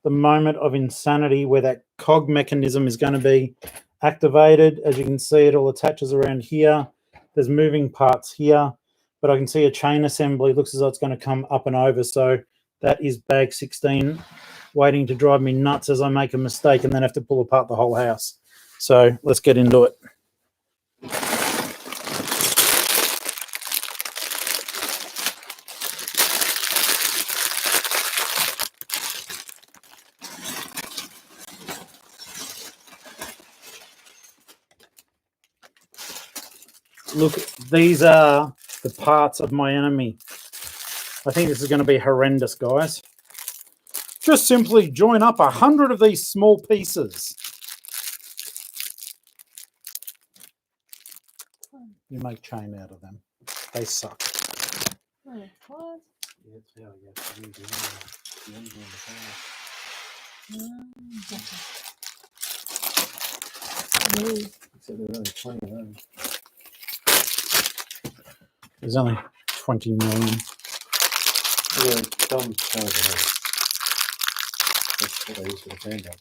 the moment of insanity where that cog mechanism is going to be activated. As you can see, it all attaches around here. There's moving parts here, but I can see a chain assembly. It looks as though it's going to come up and over. So that is bag 16 waiting to drive me nuts as I make a mistake and then have to pull apart the whole house. So let's get into it. Look, these are the parts of my enemy. I think this is going to be horrendous, guys. Just simply join up 100 of these small pieces. You make chain out of them. They suck. Oh, what? Yeah, it's how you have to use the engine on the car. Except there's only 20 of those. There's only 20 million. Yeah, some cars are those. That's what I use for the fan belt.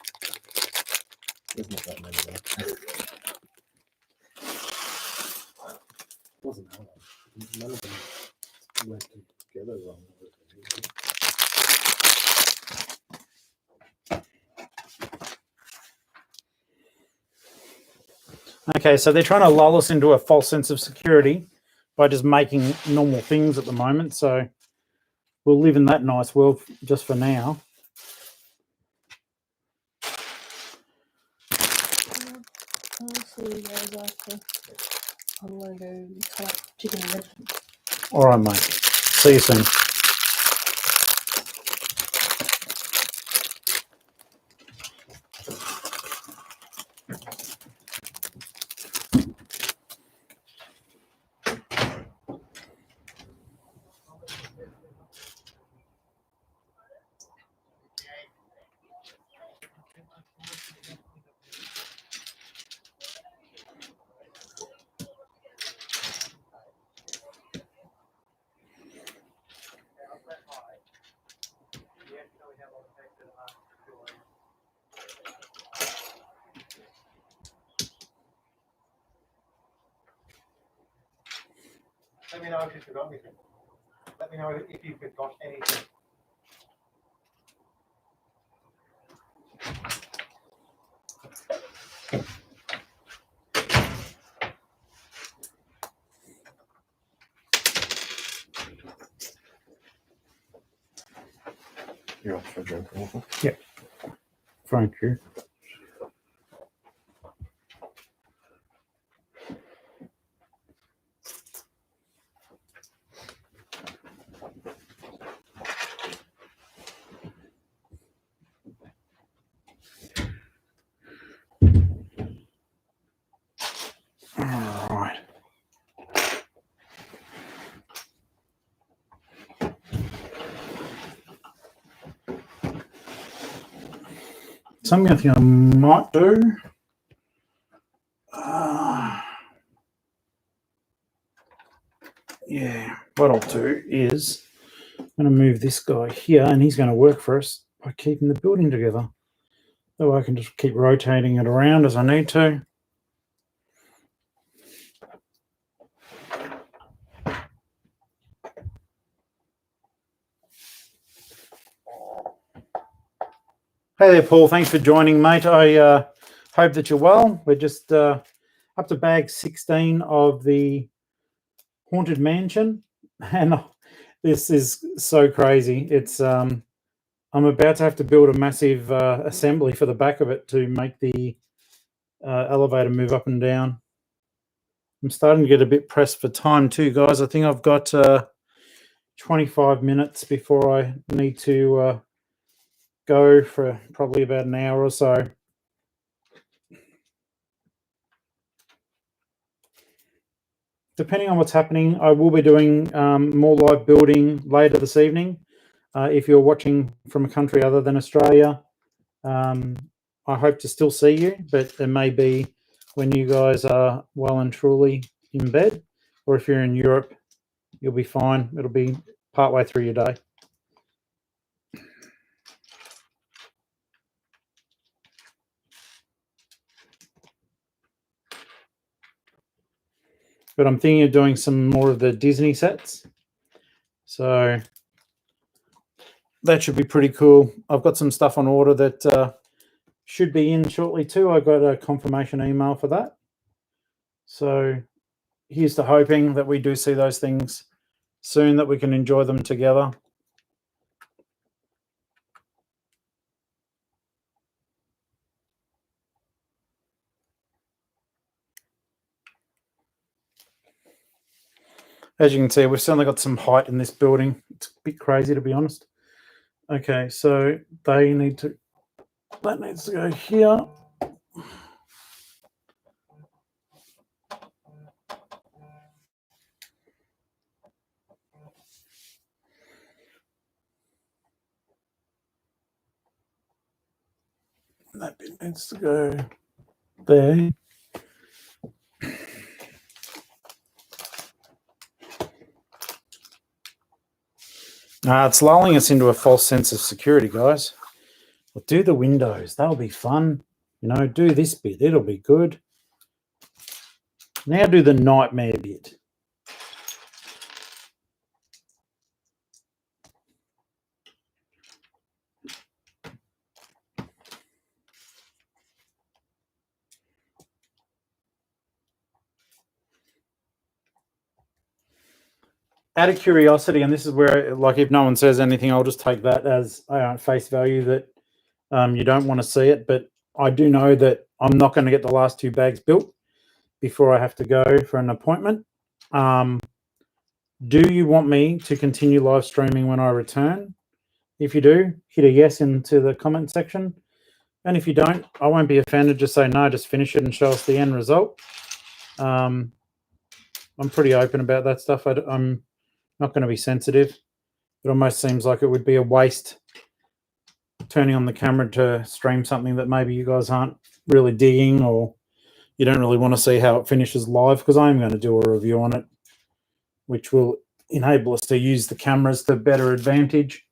There's not that many though. Wasn't hard. None of them went together wrong. Okay, so they're trying to lull us into a false sense of security by just making normal things at the moment. So we'll live in that nice world just for now. I'll see you guys after. I'm gonna go cut up chicken and All right, mate. See you soon. Let me know if you forgot anything. Let me know if you forgot anything. You're off for a drink, awful. Thank you. All right. Something I think I might do. Yeah, what I'll do is I'm going to move this guy here, and he's going to work for us by keeping the building together. So I can just keep rotating it around as I need to. Hey there, Paul. Thanks for joining, mate. I hope that you're well. We're just up to bag 16 of the Haunted Mansion, and this is so crazy. It's I'm about to have to build a massive assembly for the back of it to make the elevator move up and down. I'm starting to get a bit pressed for time too, guys. I think I've got 25 minutes before I need to go for probably about an hour or so. Depending on what's happening, I will be doing more live building later this evening. If you're watching from a country other than Australia, I hope to still see you, but it may be when you guys are well and truly in bed, or if you're in Europe, you'll be fine. It'll be partway through your day. But I'm thinking of doing some more of the Disney sets. So that should be pretty cool. I've got some stuff on order that should be in shortly too. I got a confirmation email for that. So here's to hoping that we do see those things soon, that we can enjoy them together. As you can see, we've certainly got some height in this building. It's a bit crazy, to be honest. Okay, so that needs to go here. That bit needs to go there. It's lulling us into a false sense of security, guys. Well, do the windows. They'll be fun. You know, do this bit. It'll be good. Now do the nightmare bit. Out of curiosity, and this is where, like, if no one says anything, I'll just take that as face value that you don't want to see it. But I do know that I'm not going to get the last 2 bags built before I have to go for an appointment. Do you want me to continue live streaming when I return? If you do, hit a yes into the comment section. And if you don't, I won't be offended. Just say no, just finish it and show us the end result. I'm pretty open about that stuff. I'm not going to be sensitive. It almost seems like it would be a waste turning on the camera to stream something that maybe you guys aren't really digging, or you don't really want to see how it finishes live, because I'm going to do a review on it, which will enable us to use the cameras to better advantage.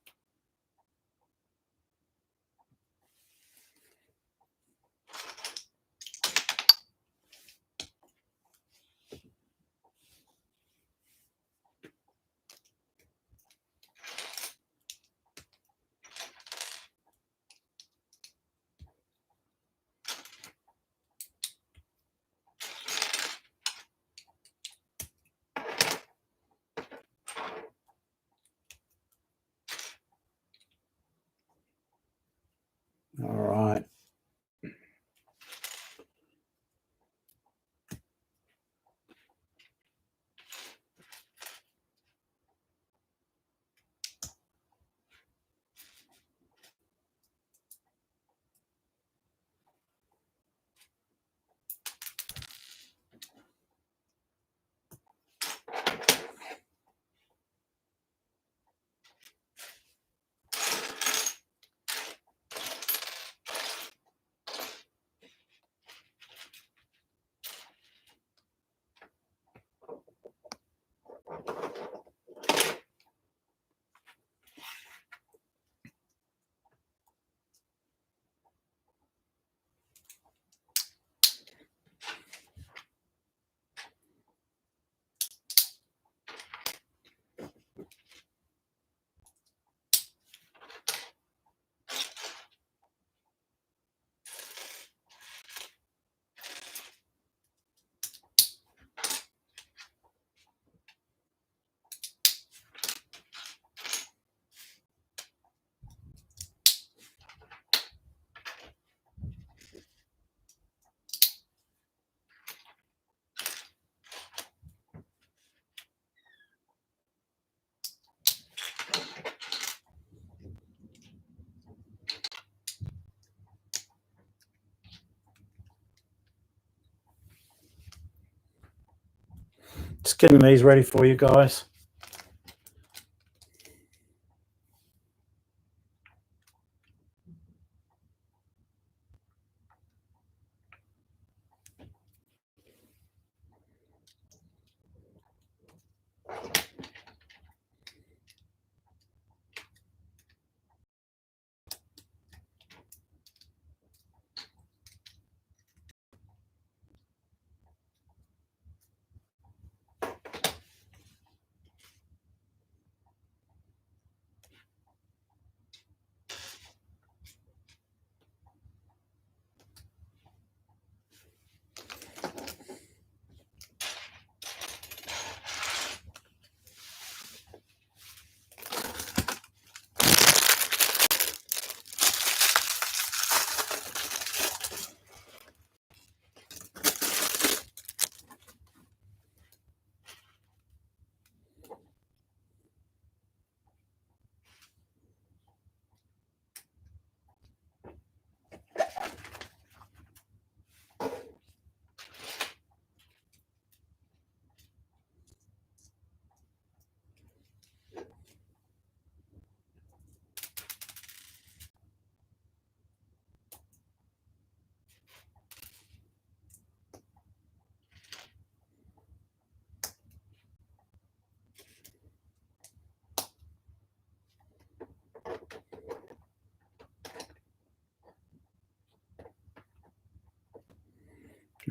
Just getting these ready for you guys.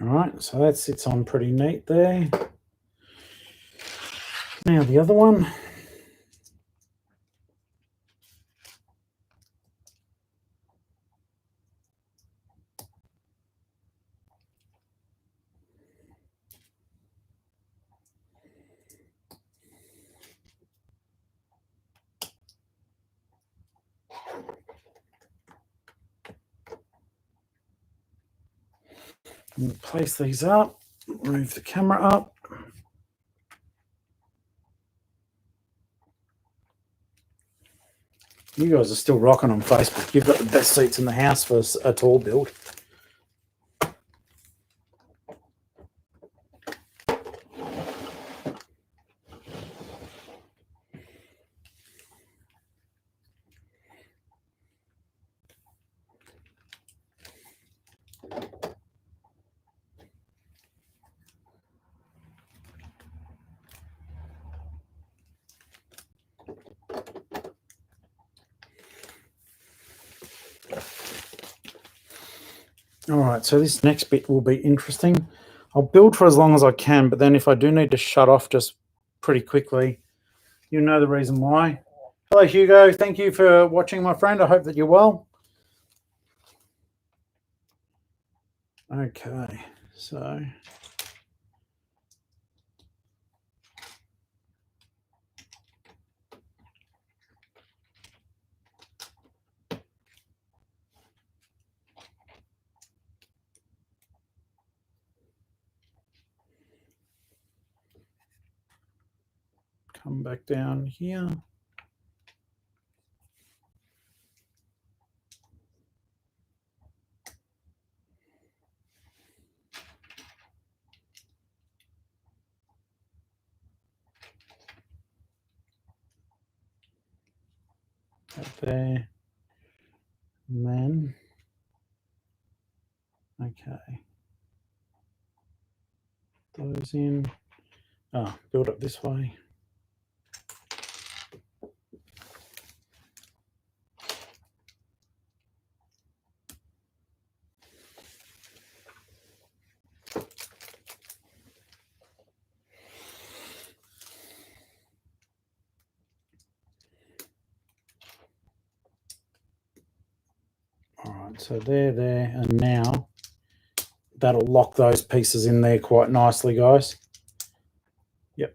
All right, so that sits on pretty neat there. Now the other one. And place these up, move the camera up. You guys are still rocking on Facebook. You've got the best seats in the house for a tall build. All right, so this next bit will be interesting. I'll build for as long as I can, but then if I do need to shut off just pretty quickly, you know the reason why. Hello, Hugo. Thank you for watching, my friend. I hope that you're well. Okay, so... come back down here. Right there. And then, okay. Those in. Build up this way. All right, so they're there, and now that'll lock those pieces in there quite nicely, guys. Yep.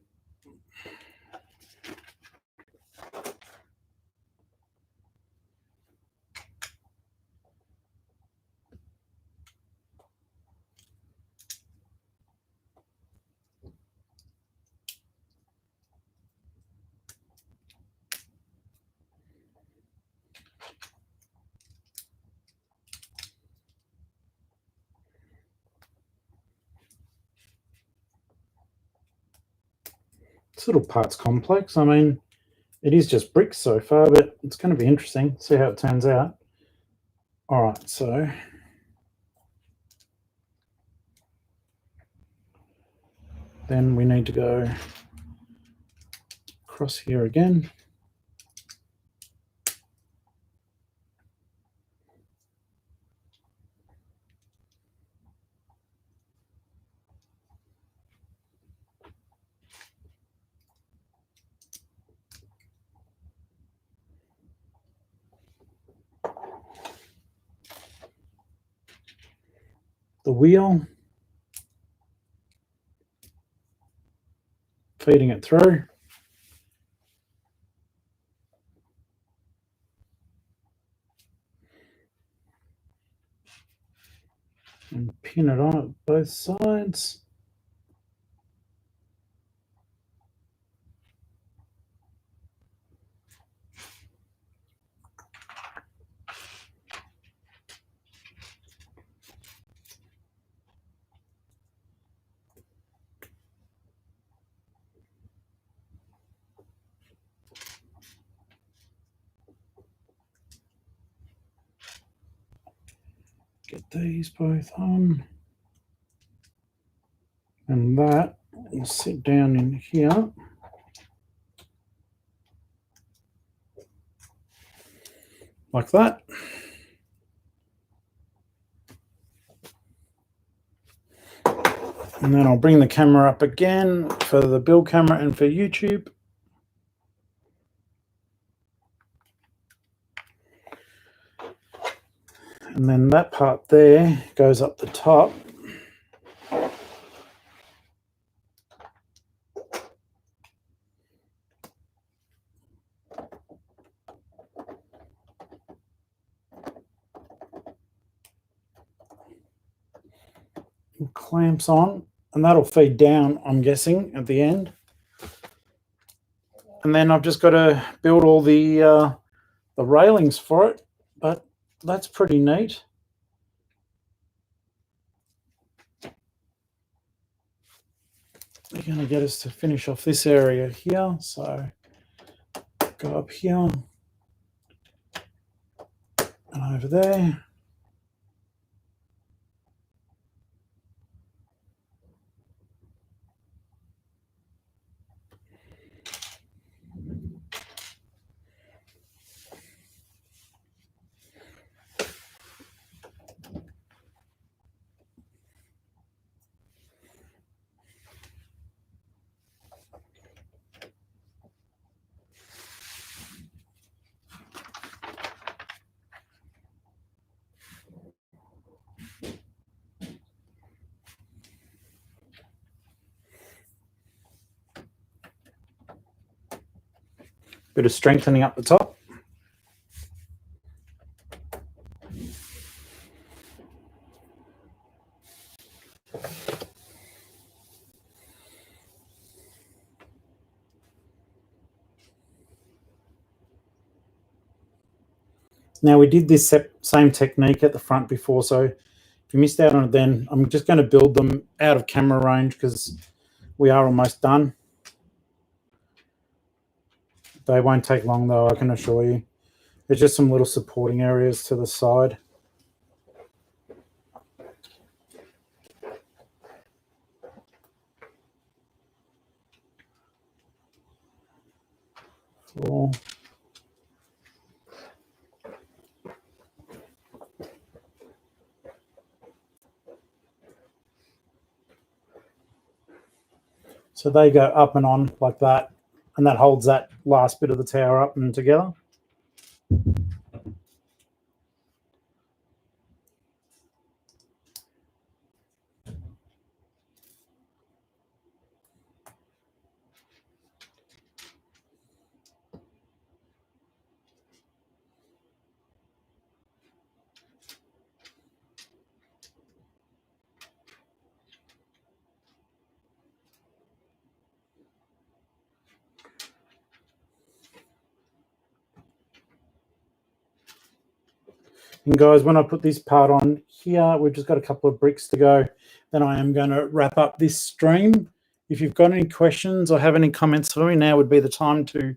This little part's complex. I mean, it is just bricks so far, but it's going to be interesting. See how it turns out. All right, so then we need to go across here again. The wheel, feeding it through. And pin it on at both sides. Get these both on. And that will sit down in here. Like that. And then I'll bring the camera up again for the build camera and for YouTube. And then that part there goes up the top. And clamps on, and that'll feed down, I'm guessing, at the end. And then I've just got to build all the railings for it, but that's pretty neat. They're going to get us to finish off this area here. So go up here and over there. Bit of strengthening up the top. Now we did this same technique at the front before, so if you missed out on it then, I'm just going to build them out of camera range because we are almost done. They won't take long though, I can assure you. There's just some little supporting areas to the side. Floor. So they go up and on like that, and that holds that last bit of the tower up and together. And guys, when I put this part on here, we've just got a couple of bricks to go. Then I am going to wrap up this stream If you've got any questions or have any comments for me, now would be the time to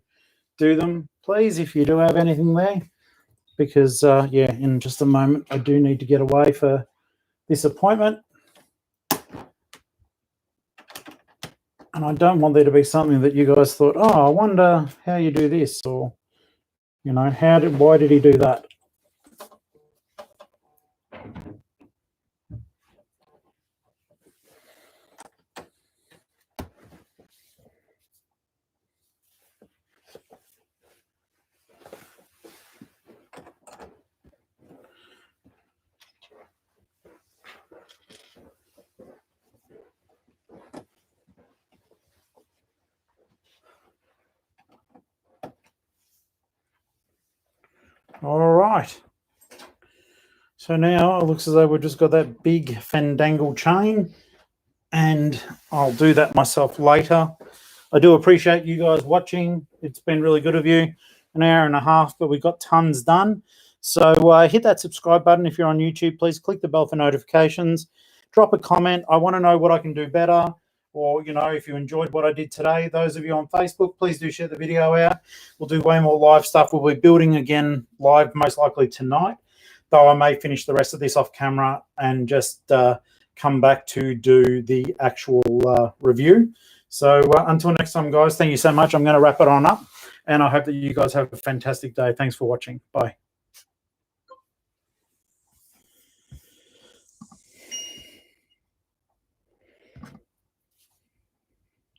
do them, please, if you do have anything there. Because, yeah, in just a moment, I do need to get away for this appointment. And I don't want there to be something that you guys thought, oh, I wonder how you do this, or, you know, why did he do that? All right. So now it looks as though we've just got that big Fandangle chain, and I'll do that myself later. I do appreciate you guys watching. It's been really good of you. An hour and a half, but we got tons done. So hit that subscribe button if you're on YouTube. Please click the bell for notifications. Drop a comment. I want to know what I can do better, or, you know, if you enjoyed what I did today. Those of you on Facebook, please do share the video out. We'll do way more live stuff. We'll be building again live, most likely tonight, though I may finish the rest of this off camera and just come back to do the actual review. So until next time, guys, thank you so much. I'm going to wrap it on up, and I hope that you guys have a fantastic day. Thanks for watching. Bye.